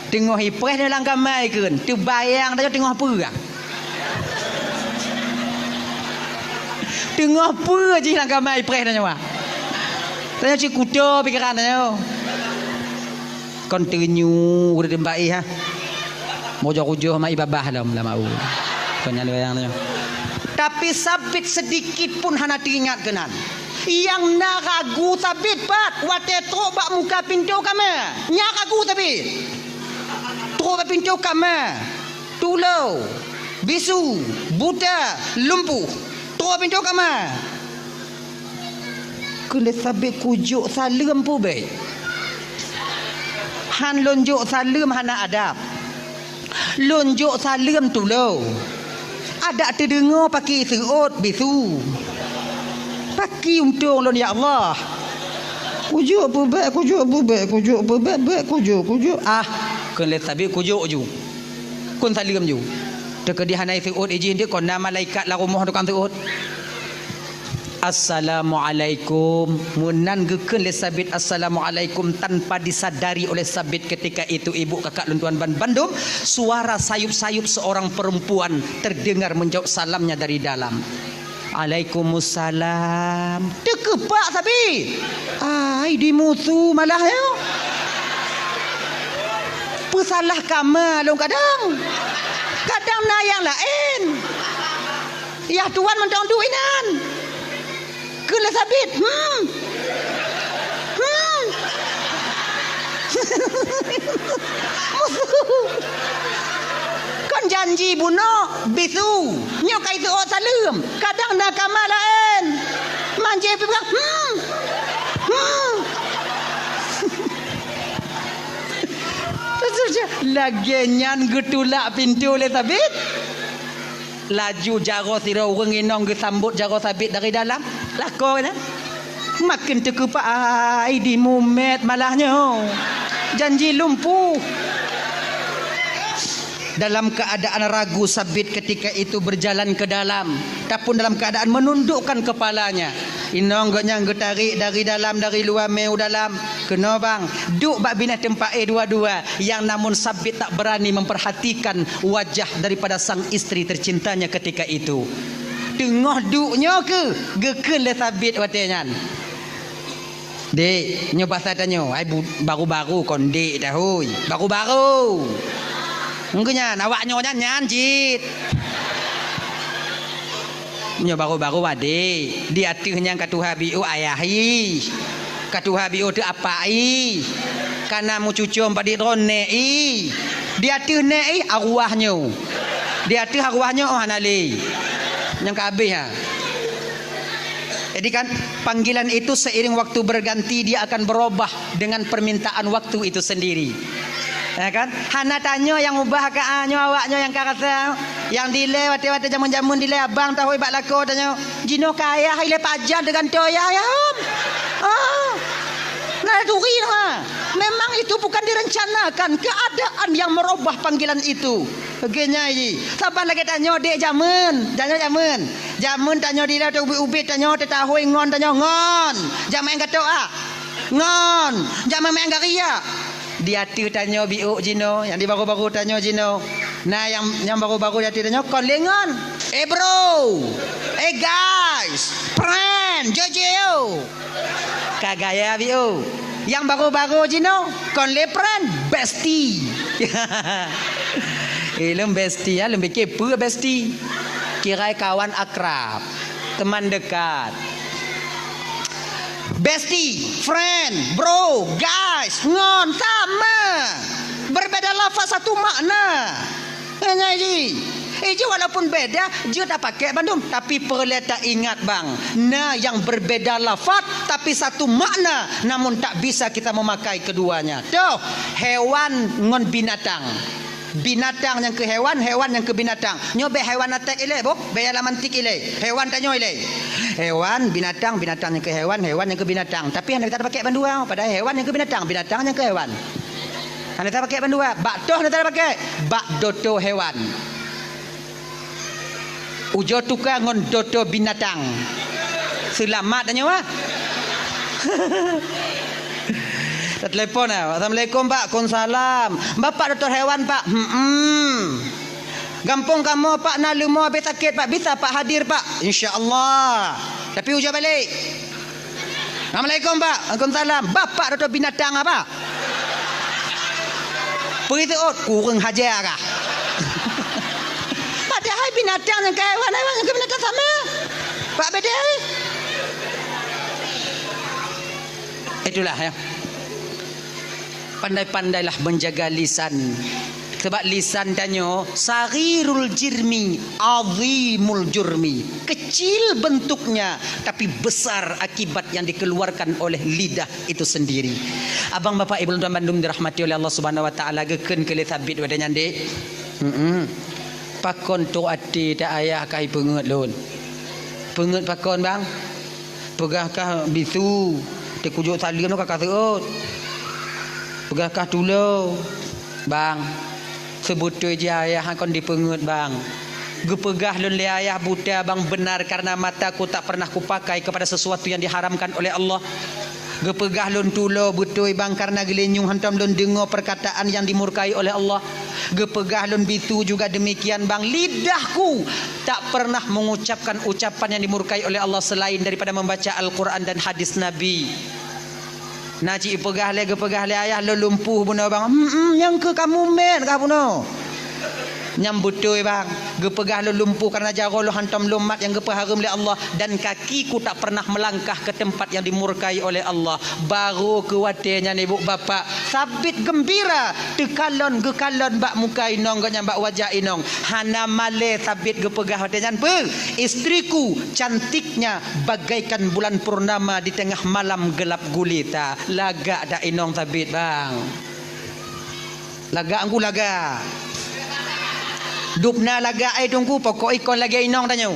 Tengok hipres dalam kamar kan. Tu bayang dah tengok apa kan? Tengok apa je dalam kamar hipres dah nyawa. Tanya cik kuda pikiran tanya. Continue udah tempat ha. Mojo-mojo sama ibabah dalam mau. Kanya bayang tanya. Tapi sabit sedikit pun hana teringat kenan. Yang nak ragu sabit pat. Wate trok bak muka pintu kamar. Nyak ragu sabit. Trok bak pintu kamar. Tulau. Bisu. Buta. Lumpuh. Trok pintu kamar. Kena sabit kujuk salam pun baik. Han lonjuk salam hana adab. Lonjuk salam tulau. Ada terdengar pakai serut bisu. Pakai untung lon ya Allah. Kujuk apa baik, kujuk. Ah, kena sabit kujuk ju. Kun salim ju. Teka di hanai serut izin dia kon nama malaikat la rumah tukang serut. Assalamualaikum. Munan geken le sabit assalamualaikum tanpa disadari oleh sabit ketika itu ibu kakak luntuan ban Bandung, suara sayup-sayup seorang perempuan terdengar menjawab salamnya dari dalam. Waalaikumsalam. Terkepak sabit. Ai di musuh malah ya. Pesalah kamar long kadang. Kadang na yang lain. Ya tuan mentang duinan. Kena sabit. Kan janji bunuh bisu. Nyokai tu orang salam. Kadang nak kamar lain. Manje bilang lagi nyan getulak pintu le sabit. Laju jaro sira urang inong gesambut jaro sabit dari dalam. Lakor kan? Makin terkepak ai di mumet malahnya. Janji lumpuh. Dalam keadaan ragu sabit ketika itu berjalan ke dalam, ataupun dalam keadaan menundukkan kepalanya. Inong gaknya getarik dari dalam dari luar meu dalam. Kena bang, duk bak bina tempat dua-dua yang namun sabit tak berani memperhatikan wajah daripada sang isteri tercintanya ketika itu. Tengah duknya ke geken le sabit watenya. Dek, nyo pasal tanya, ai baru-baru kon dek dah hui. Baru-baru. Engkenya nawak nyo nyan jit. Nyo baru-baru adik. Dia tuh katuha biu ayahi. Katuha biu tu apai. Kana mu cucum padi rone i. Dia tuh nei arwahnyo. Dia tuh arwahnyo oh hanali. Yang kabeh ha. Jadi kan panggilan itu seiring waktu berganti dia akan berubah dengan permintaan waktu itu sendiri. Ya kan? Hana tanya yang ubah ke anyo awaknya yang karasa yang dile wate-wate jamun-jamun dile abang tahu ibak lako tanya jino kaya ile pajan dengan toya ya. Nah duri ha. Memang itu bukan direncanakan, keadaan yang merubah panggilan itu. Begini ji. Saban lagi tanya dek jamun, jamun tanya dile tu ubi tanya tahu ngon tanya ngon. Jamun kata ngon, jamun enggak ria. Dia tu tanya biuk jino, yang di baru-baru tanya jino. Nah yang baru-baru dia tanya kon lengon. Bro. Guys, friend, Jojo. Kagaya biuk. Yang baru-baru jino kon le friend, bestie. Lem bestie ya, lebih kepo bestie. Kira kawan akrab, teman dekat. Bestie, friend, bro, guys, ngon sama. Berbeda lafaz satu makna. Hanya ji. Walaupun beda, dia tak pakai Bandung, tapi perlu tak ingat bang. Nah, yang berbeda lafaz tapi satu makna, namun tak bisa kita memakai keduanya. Tuh, hewan ngon binatang. Binatang yang ke hewan, hewan yang ke binatang. Nyobe hewan atek ile, bok, bayar lamantik ile. Hewan tanyo ile. Hewan, binatang, binatang yang ke hewan, hewan yang ke binatang. Tapi anda tak pakai bandua, padahal hewan yang ke binatang, binatang yang ke hewan. Anda tak pakai bandua, bak doh anda tak pakai. Bak doto hewan. Ujo tukar ngon doto binatang. Selamat tanyo ah. Telepon Assalamualaikum pak, Waalaikumsalam. Bapak doktor hewan pak. Gampung kamu pak nak lumo habis sakit pak, bisa pak hadir pak, insya-Allah. Tapi ujar balik. Assalamualaikum pak, Waalaikumsalam. Bapak doktor binatang apa? Begitu kurang hajar kah? Padahal binatang dengan hewan, hewan dengan binatang sama. Pak beda. Itulah ya. Pandai-pandailah menjaga lisan. Sebab lisan danyo sarirul jirmi azimul jurmi. Kecil bentuknya tapi besar akibat yang dikeluarkan oleh lidah itu sendiri. Abang bapak ibu tuan Bandung dirahmati oleh Allah Subhanahu wa taala, geken kele sabit wadanya ndek. Pakon tu ati tak ayah kai pengut lun. Pengut pakon bang. Pegahkah bisu tekujuk salim tu kakak seut. Pegahkah tulo bang sebutu je ayah kon dipengut bang. Gepegah lun le ayah buta bang benar karena mataku tak pernah kupakai kepada sesuatu yang diharamkan oleh Allah. Gepegah lun tulo butui bang karena gelenyung hantam lun dengar perkataan yang dimurkai oleh Allah. Gepegah lun bitu juga demikian bang, lidahku tak pernah mengucapkan ucapan yang dimurkai oleh Allah selain daripada membaca Al-Quran dan hadis Nabi. Naci pegah le ayah lo lumpuh buno bang. Yang ke kamu men kah buno. Nyambutoi bang. Gepegah lo lumpuh karena jaro lo hantam lumat yang gepaharum oleh Allah, dan kakiku tak pernah melangkah ke tempat yang dimurkai oleh Allah. Baru kuatnya ni ibu bapa sabit gembira tekalon gekalon bak muka inong gak nyambak wajah inong. Hana male sabit gepegah watenan pe. Istriku cantiknya bagaikan bulan purnama di tengah malam gelap gulita. Lagak dak inong sabit bang. Lagak aku lagak. Dupna laga ai tunggu pokok ikon lagi inong tanya.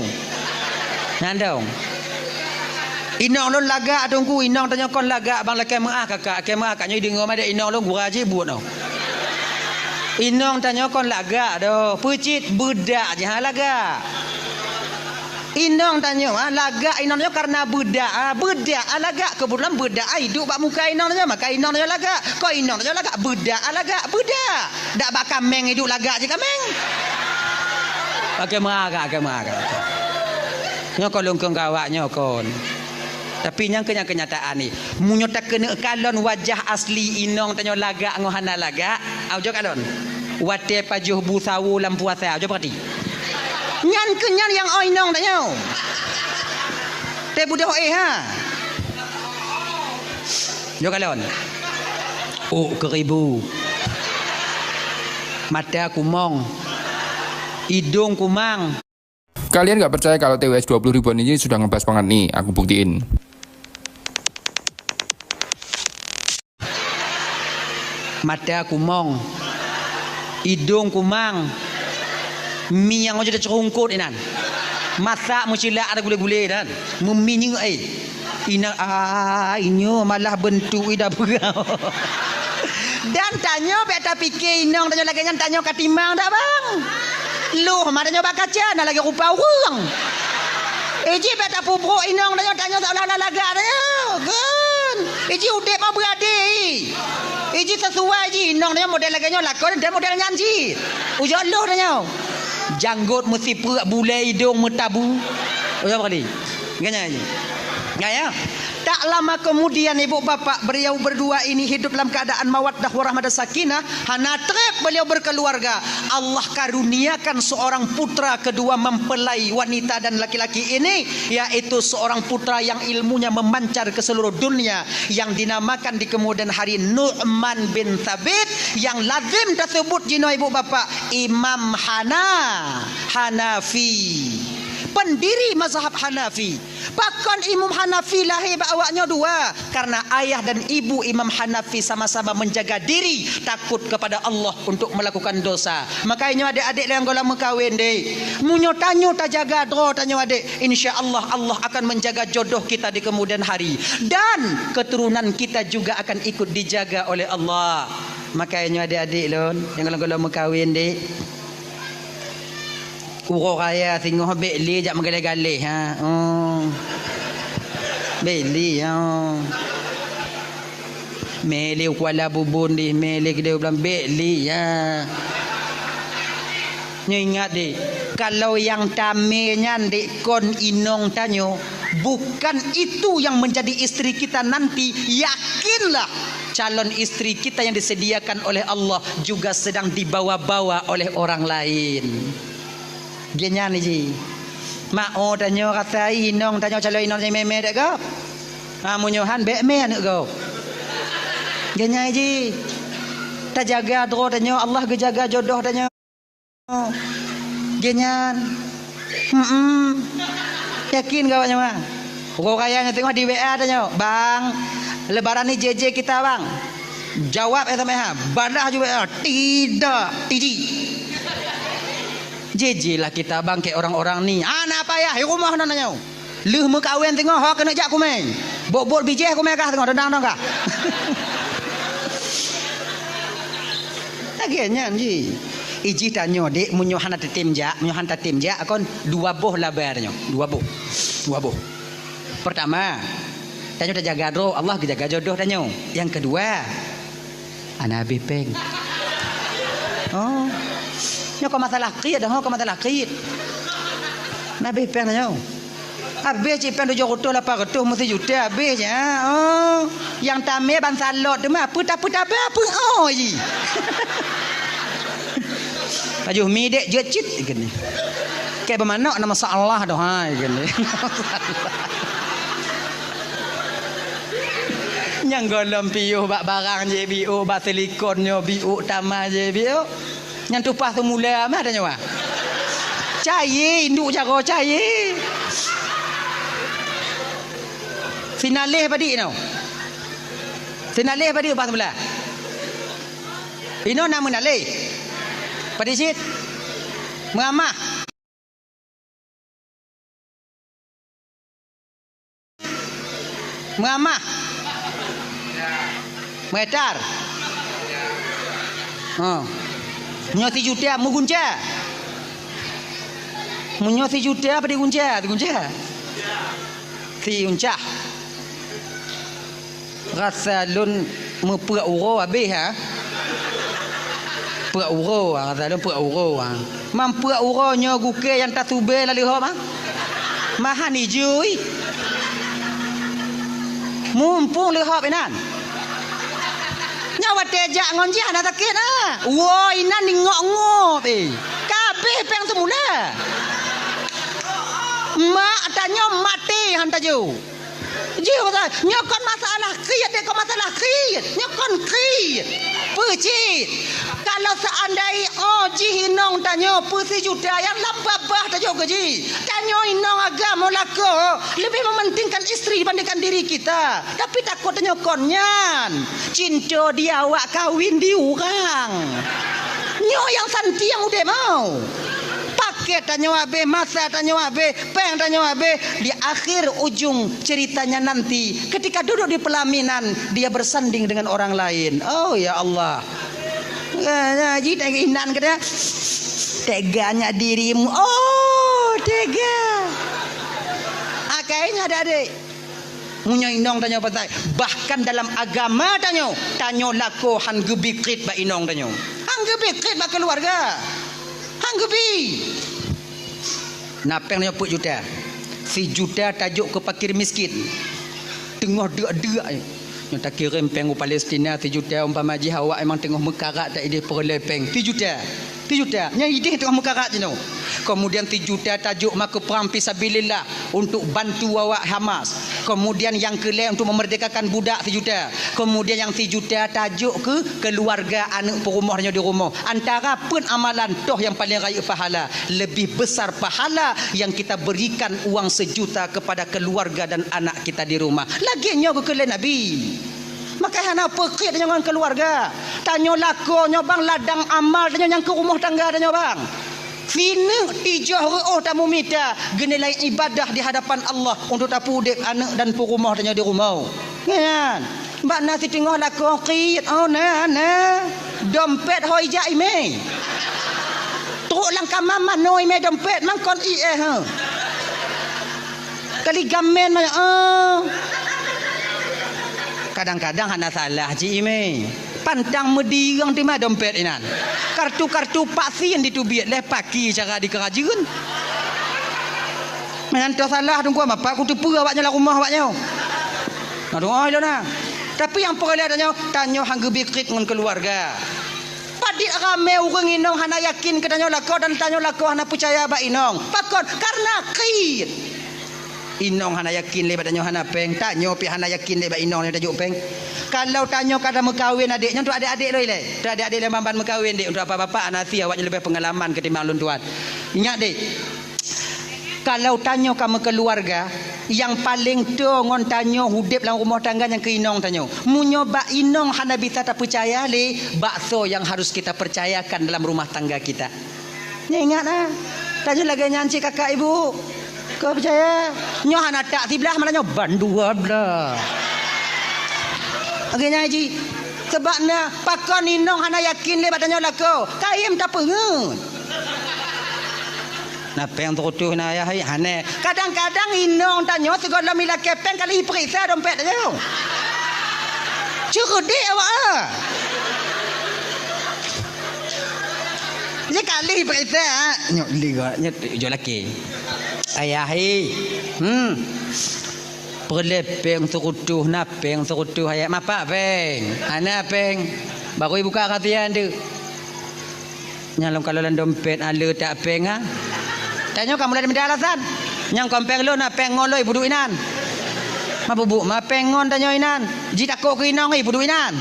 Nandong. Inong lon laga tunggu inong tanya kon laga bang laki maah kakak kemah kaknya dengar ada inong lon gura je buat no. Inong tanya kon laga do, pecit budak je ha laga. Inong tanya laga inong tanya karena budak budak laga kebetulan budak ai duk bak muka inong tanya maka inong tanya laga. Kau inong tanya laga budak laga budak. Dak bak kameng hidup laga je kameng. Pakai marah. Nyokon lungkung kawak nyokon. Tapi yang kenyataan ni, munyo tak kena kalon wajah asli inong tanyo lagak ngohana lagak, aujo kalon. Wate pajuh busawu lam puasa, aujo perhati. Nyan kenyan yang inong tanyo. Te budak ha. Jo kalon. Oh, keribu. Mata kumong. Hidung kumang. Kalian nggak percaya kalau TWS 20 ribuan ini sudah ngebahas banget nih, aku buktiin. Mata kumong, hidung kumang, mi yang aja cerungkut inan, masak musila ada gule-gule dan, meminyu ina inyo malah bentuk ida berau. Dan tanya beta fikir inong tanya lagi ngan tanya katimang tak bang? Luh matanya bak kaca nak lagi rupa orang. Eji beta pubruk inong tanya seolah-olah lagak tanya. Kan? Eji udep mau berade. Eji sesuai ji inong tanya model lagi lakon dan model nyanji. Ujar luh tanya. Janggut mesti perak bulai hidung metabu. Ujar kali. Ganya aja. Gaya. Tak lama kemudian ibu bapak beliau berdua ini hidup dalam keadaan mawaddah warahmah dan sakinah. Hana trep beliau berkeluarga. Allah karuniakan seorang putra kedua mempelai wanita dan laki-laki ini, yaitu seorang putra yang ilmunya memancar ke seluruh dunia, yang dinamakan di kemudian hari Nu'man bin Thabit, yang lazim tersebut jino ibu bapak Imam Hanafi, pendiri mazhab Hanafi. Bahkan Imam Hanafi lahir awaknya dua, karena ayah dan ibu Imam Hanafi sama-sama menjaga diri takut kepada Allah untuk melakukan dosa. Makanya adik-adik yang kalau mengkawin deh, munyo tanyo tak jaga dro tanyo adik, insya-Allah Allah akan menjaga jodoh kita di kemudian hari, dan keturunan kita juga akan ikut dijaga oleh Allah. Makanya adik-adik lon yang kalau mengkawin deh, Uro raya tengok beli jak mengalih-galih ha. Beli ha. Meli Kuala Bubun di meli dia bilang beli ya. Nyo ingat deh, kalau yang tamenya dek kon inong tanyo bukan itu yang menjadi istri kita nanti, yakinlah calon istri kita yang disediakan oleh Allah juga sedang dibawa-bawa oleh orang lain. Genya ni ji. Mak oh tanyo kata inong tanyo calon inong saya meme dak go. Munyohan bek me anak go. Genya ji. Ta jaga dro tanyo Allah ge jaga jodoh tanyo. Genya. Yakin kau nyawa. Pokok kayaknya tengok di WA tanyo. Bang, lebaran ni JJ kita bang. Jawab ha. Badah juga tidak. JJ lah kita bang kayak orang-orang ni. Anak apa ya? Rumah nanya. Leh mekawin tengok hok kena jak kumeng. Bok-bok biji aku megah tengok dendang kah. Akhirnya ji. Iji tanyo dek munyohan tatim jak, munyohan tatim jak akon dua boh labarnya. Dua boh. Pertama, tanyo dah jaga doh, Allah jaga jodoh tanyo. Yang kedua, anak bipeng. Oh. Nyo kau masalah kid dah, kau masalah kid. Nabi pen nyo. Habis cipen 700 800 mesti juta habis ya. Oh, yang tamir ban salot tu mah apa oh ji. Ajuh mi dek jecit gini. Kayak bermakna nama masalah dah ha gini. Yang golom piuh bak barang je biu, bak silikonnya biu tamah je biu. Yang tupas tu mula mah ada nyawa. Cair induk jago cair. Sinalih padi no. Sinalih padi pas mula. Ino nama nalih. Padi sit. Mengamah. Mengamah. Metar. Menyosi juta mugunca. Menyosi juta apa digunca? Si unca. Rasa lun mepura uro habis ha. Pura uro rasa lun pura uro ha. Mampura uro nyo guke yang tak tube lalu ha mah. Mahan hijui. mumpung lehop inan nyawa tejak ngonji hana sakit woi inan ni ngok-ngok kabeh peng semula mak tanya mati hantar ju kata nyokon masalah kriyat dia kau masalah kriyat nyokon kriyat pecit kalau seandai ji hinong tanya pesi juta yang labah tanya ke ji tanya hinong agama lako lebih mementingkan isteri dibandingkan diri kita tapi takut tanya konyan cinta dia awak kawin di orang nyo yang santi yang udah mau paket tanya abe masa tanya abe peng tanya abe di akhir ujung ceritanya nanti ketika duduk di pelaminan dia bersanding dengan orang lain. Oh ya Allah, jadi inan kata teganya dirimu. Oh tega kayaknya ada adik munya inong tanya patai bahkan dalam agama tanya lako han gebikrit ba inong tanya han gebikrit ba keluarga han gebi napeng tanya put juta si juta tajuk ke fakir miskin tengah deak-deak yang tak kira peng Palestina 7 juta umpama ji awak memang tengah mekarat tak ide perlepeng 7 juta nya ide tengah mekarat je no kemudian 7 juta tajuk maka perang fisabilillah untuk bantu awak Hamas kemudian yang kelima untuk memerdekakan budak 7 juta kemudian yang 7 juta tajuk ke keluarga anak perumahnya di rumah antara pun amalan toh yang paling raya pahala lebih besar pahala yang kita berikan uang 1 juta kepada keluarga dan anak kita di rumah lagi nya ke Nabi. Maka hana pekit dengan keluarga. Tanya lako nyobang ladang amal tanya yang ke rumah tangga tanya bang. Fina ijah ru'uh tamu mita genilai ibadah di hadapan Allah untuk tapu dek anak dan pu rumah tanya di rumah. Kan? Mbak nasi tengah lako qit oh na dompet hoi jai me. Truk langkah mama noi me dompet mangkon ha. Kali gamen mah kadang-kadang hana salah ji ime pantang medirang di mah dompet inan kartu-kartu vaksin ditubit leh pagi cara di kerajaan menantu salah tunggu apa aku tipu awaknya lah rumah awaknya aduh oi lona tapi yang perlu tanya hang gebikrit dengan keluarga padik rame urang inong hana yakin ke tanya lako dan tanya lako hana percaya ba inong pakon karena kit inong hana yakin lebat tanya hana peng tanya pi hana yakin lebat inong ni tajuk peng kalau tanya kada mekawin adiknya untuk adik-adik loi le untuk adik-adik le mamban mekawin dik untuk apa-apa anasi awaknya lebih pengalaman ketimbang lun tuan ingat dik kalau tanya kamu keluarga yang paling tu ngon tanya hudip dalam rumah tangga yang ke inong tanya munyo ba inong hana bisa tak percaya le bakso yang harus kita percayakan dalam rumah tangga kita ingat ah tanya lagi nyanci kakak ibu kau percaya nyoh anak tak sebelah malah nyoh bandua belah akhirnya haji sebabnya pakon inong hana yakin le batanya lako kaim tak pengut nah peng tutuh na ya hane kadang-kadang inong tanya segala mila kepeng kali periksa dompet tanya cerdik awak dia kali periksa nyok liga nyok jo laki ayah perlepeng serutuh napeng serutuh ayat mapak peng ana peng baru buka kasihan tu nyalong kalau dompet ala tak peng tanya kamu ada minta alasan yang kompeng lo na peng ngoloi budu inan ma bubuk ma pengon tanya inan ji takok ke inong budu inan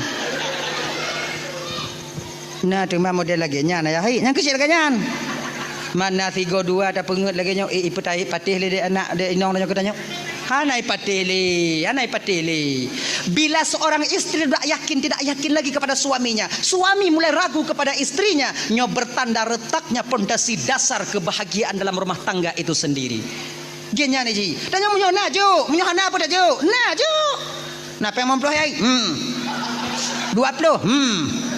nah tu model lagi nya na ya yang kecil kanyan mana 32 ada pengut lagi nya ipetai patih le anak de inong tanya hanai patili bila seorang istri tidak yakin lagi kepada suaminya suami mulai ragu kepada istrinya nyo bertanda retaknya pondasi dasar kebahagiaan dalam rumah tangga itu sendiri genya ni ji tanya munyo na jo munyo hana apa dak jo na jo na pe 50 ai 20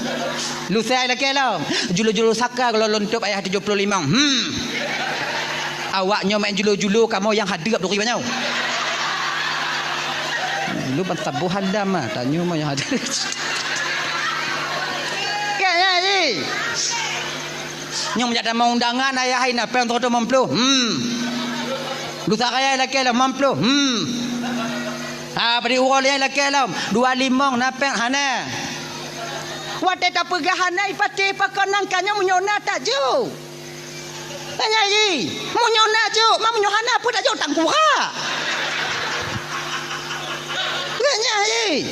lu saya lagi lah julu-julu saka kalau lontok ayah 75 awaknya main julu-julu kamu yang hadir duri banyak lu bantabuh hadam ah tanya mah yang hadir kaya ni nyong menjadi undangan ayah hai na peng toto memplu lu tak kaya lagi lah memplu Beri urol yang laki alam 25 napek hana. Wate tak pegahana ipati pakonangkannya munyona tajuk. Tanya ji, munyona juk, ma munyohana apa tajuk tangkura. Tanya ji.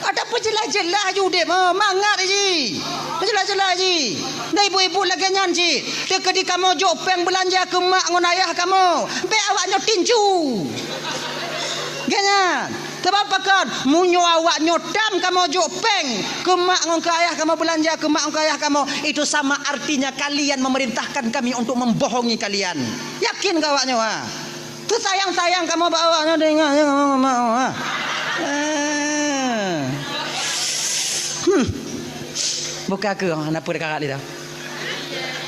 Ada apa jelas-jelas ju dek mangat ji. Jelas-jelas ji. Dai ibu-ibu lagi nyanji. Dekat di kamu juk peng belanja ke mak ngon ayah kamu. Be awaknya tinju. Ganyan. Sebab pakan munyo awak nyotam kamu juk peng ke mak ngon ke ayah kamu belanja ke mak ngon ke ayah kamu, itu sama artinya kalian memerintahkan kami untuk membohongi kalian. Yakin kau awaknya ha? Tu sayang-sayang kamu bawanya dengar mak. Buka ke apa dekat dia dah.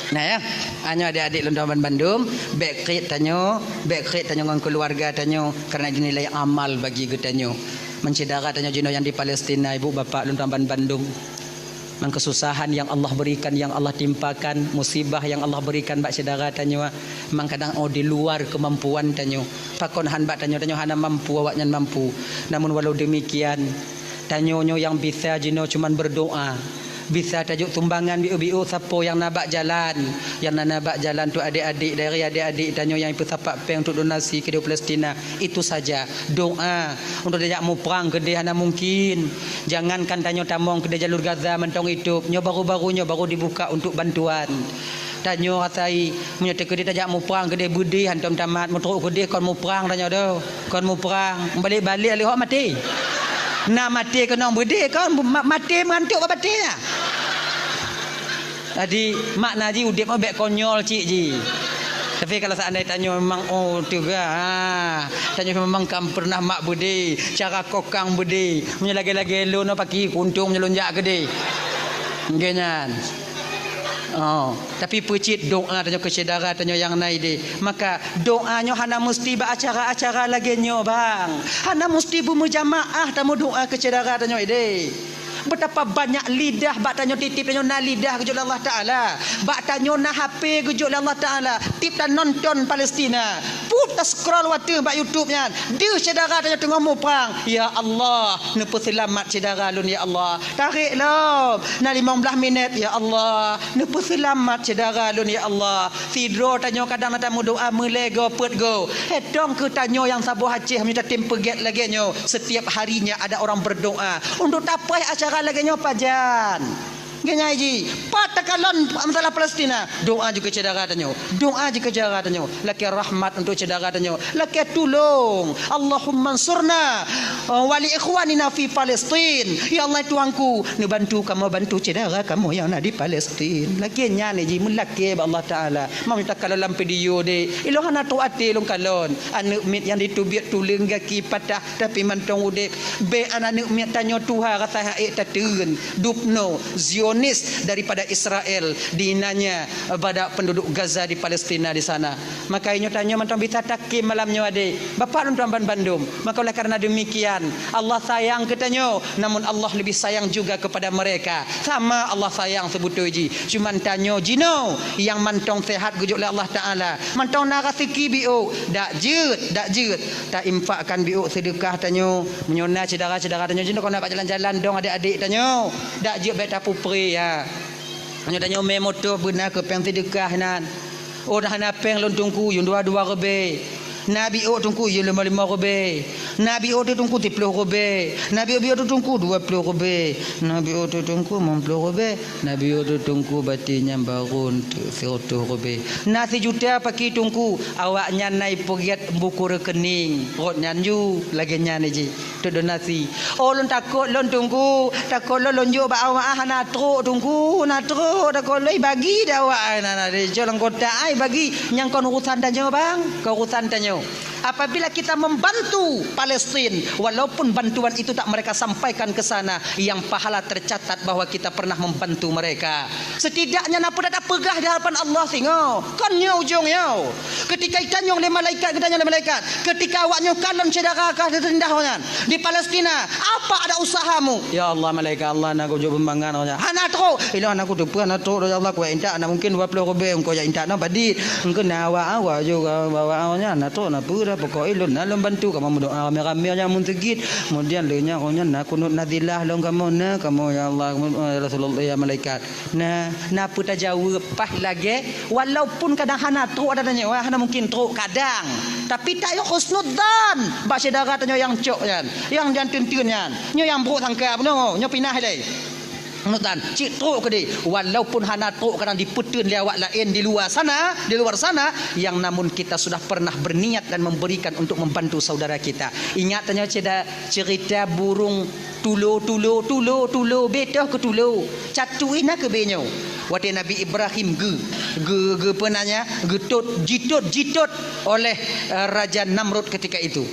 Nah ya, hanya adik-adik Lontaman Bandung, backrit tanyo dengan keluarga tanyo kerana ini nilai amal bagi getanyo. Mencedera tanyo jino yang di Palestina, ibu bapa Lontaman Bandung. Mang kesusahan yang Allah berikan, yang Allah timpakan, musibah yang Allah berikan bak saudara tanyo, mang kadang di luar kemampuan tanyo. Pakon han bak tanyo hana mampu, awaknya mampu. Namun walau demikian, tanyo yang bisa jino cuman berdoa. Bisa tajuk tumbangan biu-biu siapa yang nabak jalan, yang nabak jalan tu adik-adik dari adik-adik tanyo yang pesapak peng untuk donasi ke Palestina. Itu saja doa untuk dia mau perang ke dia hana mungkin. Jangankan tanyo tamong ke jalur Gaza mentong hidup, nyo baru-barunya baru dibuka untuk bantuan. Tanyo rasai menyata ke dia tajak mau perang ke dia budi hantam tamat mau teruk ke dia kon mau perang tanyo dah. Kon mau perang balik-balik alih hok mati. Nak mati ke nong budi kon mati mengantuk apa mati ya. Tadi mak naji udip mau bek konyol cik ji. Tapi kalau seandainya tanya memang juga tanya memang kam pernah mak budi cara kokang budi menyelagi-lagi lu no pagi kuntung menyelunjak gede. Genyan. Tapi pecit doa tanya ke saudara tanya yang naik di. Maka doanya hana mesti acara-acara lagi nyo bang. Hana mesti berjamaah tamu doa ke saudara tanya ide. Betapa banyak lidah bak tanyo titip tanyo na lidah kejut Allah Taala, bak tanyo na HP kejut Allah Taala, tip dan nonton Palestina, putar scroll waktu bak YouTube nya, dia saudara tanyo tengah mau perang, ya Allah, nepu selamat saudara lun ya Allah, tarik lo, na 15 minit ya Allah, nepu selamat saudara lun ya Allah, tidro tanyo kadang tamu doa melego put go, hedong ke tanyo yang sabu Aceh minta tim peget lagi nyo, setiap harinya ada orang berdoa untuk tapai acara lagi nyo pajan. Genya ji, patakalon masalah Palestina. Doa juga saudara tanyo. Doa juga saudara tanyo. Laki rahmat untuk saudara tanyo. Laki tolong. Allahumma ansurna wali ikhwanina fi Palestin. Ya Allah tuanku, ni bantu kamu bantu saudara kamu yang ada di Palestin. Laki nya ni ji mulaki Allah Taala. Mau minta kalau lam video de. Ilo hana tu ati long kalon. Anu mit yang ditubik tuling gaki patah tapi mantong ude. Be anu mit tanyo Tuhan kata haik tatun. Dupno Zionis daripada Israel dinanya pada penduduk Gaza di Palestina di sana. Maka inyo tanya mantong bisa takim malamnya ade. Bapak Lontaman Bandung. Maka oleh karena demikian Allah sayang ketanyo, namun Allah lebih sayang juga kepada mereka. Sama Allah sayang sebutu ji. Cuman tanyo jino yang mantong sehat gujuk oleh Allah Taala. Mantong narasiki biu dak jeut tak infakkan biu sedekah tanyo menyona saudara-saudara tanyo jino kau nak jalan-jalan dong adik-adik tanyo. Dak jeut bet tapu ya. Hanya tanya motor benar ke peng sedekah nan. Oh dah nak peng lontungku yang 2 rebe. Nabi tungku yang 5 rebe. Nabi tungku 30 rebe. Nabi tungku 20 rebe. Nabi tungku 50 rebe. Nabi tungku batinya baru 100 rebe. Nasi juta pakai tungku awaknya naik pegiat buku rekening. Rot nyanju lagi nyanyi ji. Tu donasi. Oh lon takut lon tungku, takut lon lonjok ba awak na truk tungku, na truk takut loi bagi dah awak na de jalan kota ai bagi yang kon urusan tanyo bang, ke urusan tanyo. Apabila kita membantu Palestin, walaupun bantuan itu tak mereka sampaikan ke sana, yang pahala tercatat bahwa kita pernah membantu mereka. Setidaknya napa dah pegah di hadapan Allah singo. Kan nyo ujung yo. Ketika itanyong le malaikat, ketika awaknya kalon saudara ka rendahnya di di Palestina. Apa ada usahamu? Ya Allah, malaikat Allah nak ujo pembangan aja. Hana tro, ilo anak aku depan tro ya Allah ku inta nak mungkin 20 lebih engkau ya inta nak badit. Engkau nawa awa juga bawa awanya nak tro nak pura pokok ilun nak bantu kamu mendoa rame-rame aja muntegit. Kemudian lenya konya nak kunut nadilah long kamu na kamu ya Allah Rasulullah ya malaikat. Nah, napa tak jawab pah lagi walaupun kadang hana tro ada tanya wah hana mungkin tro kadang. Tapi tak yo husnudzan. Bak saudara tanya yang cok kan. Yang jantin-tin kan. Nyo yang buruk sangka no, nyo pinah dai. Nutan, cik truk ke dia. Walaupun hana truk kadang diputun lewat lain di luar sana, yang namun kita sudah pernah berniat dan memberikan untuk membantu saudara kita. Ingat tanya cerita burung tulo betoh ke tulo. Catuina ke benyo. Waktu Nabi Ibrahim ge penanya jitot oleh Raja Namrud ketika itu.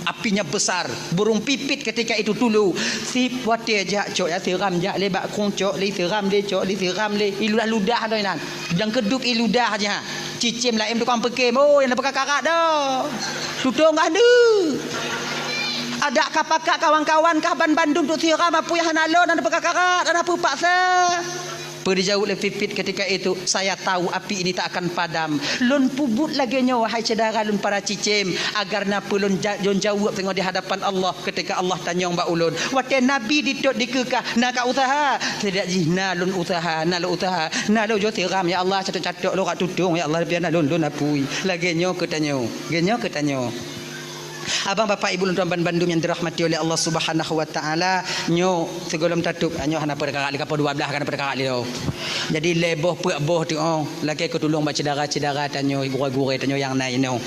Apinya besar, burung pipit ketika itu dulu. Si wate aja cok ya siram ja le bak kong cok le siram le cok le siram le iludah dah nan. Dan keduk iludah aja. Cicim lain tukang pekim. Oh yang dapat kakak dah. Tutung ada. Ada kapakak kawan-kawan kah Bandung tu siram apa yang hanalon dan dapat kakak dan apa paksa. Jauh lebih pipit ketika itu saya tahu api ini tak akan padam. Lun pubut lagi nya wahai saudara lun para cicim agar napa lun jauh tengok di hadapan Allah ketika Allah tanya mbak ulun. Waktu Nabi ditot dikekah nak usaha tidak jihna lun usaha na lo jo tiram ya Allah catok-catok lo kat tudung ya Allah biar lun apui lagi nya ketanyo. Abang bapak ibu tuan Bandung yang dirahmati oleh Allah Subhanahu wa taala, nyo segolom tatuk nyo hana perkara li kapo 12 kan perkara li do. Jadi leboh puak boh tu lagi ketulung baca dara tanyo gure-gure tanyo yang naik no.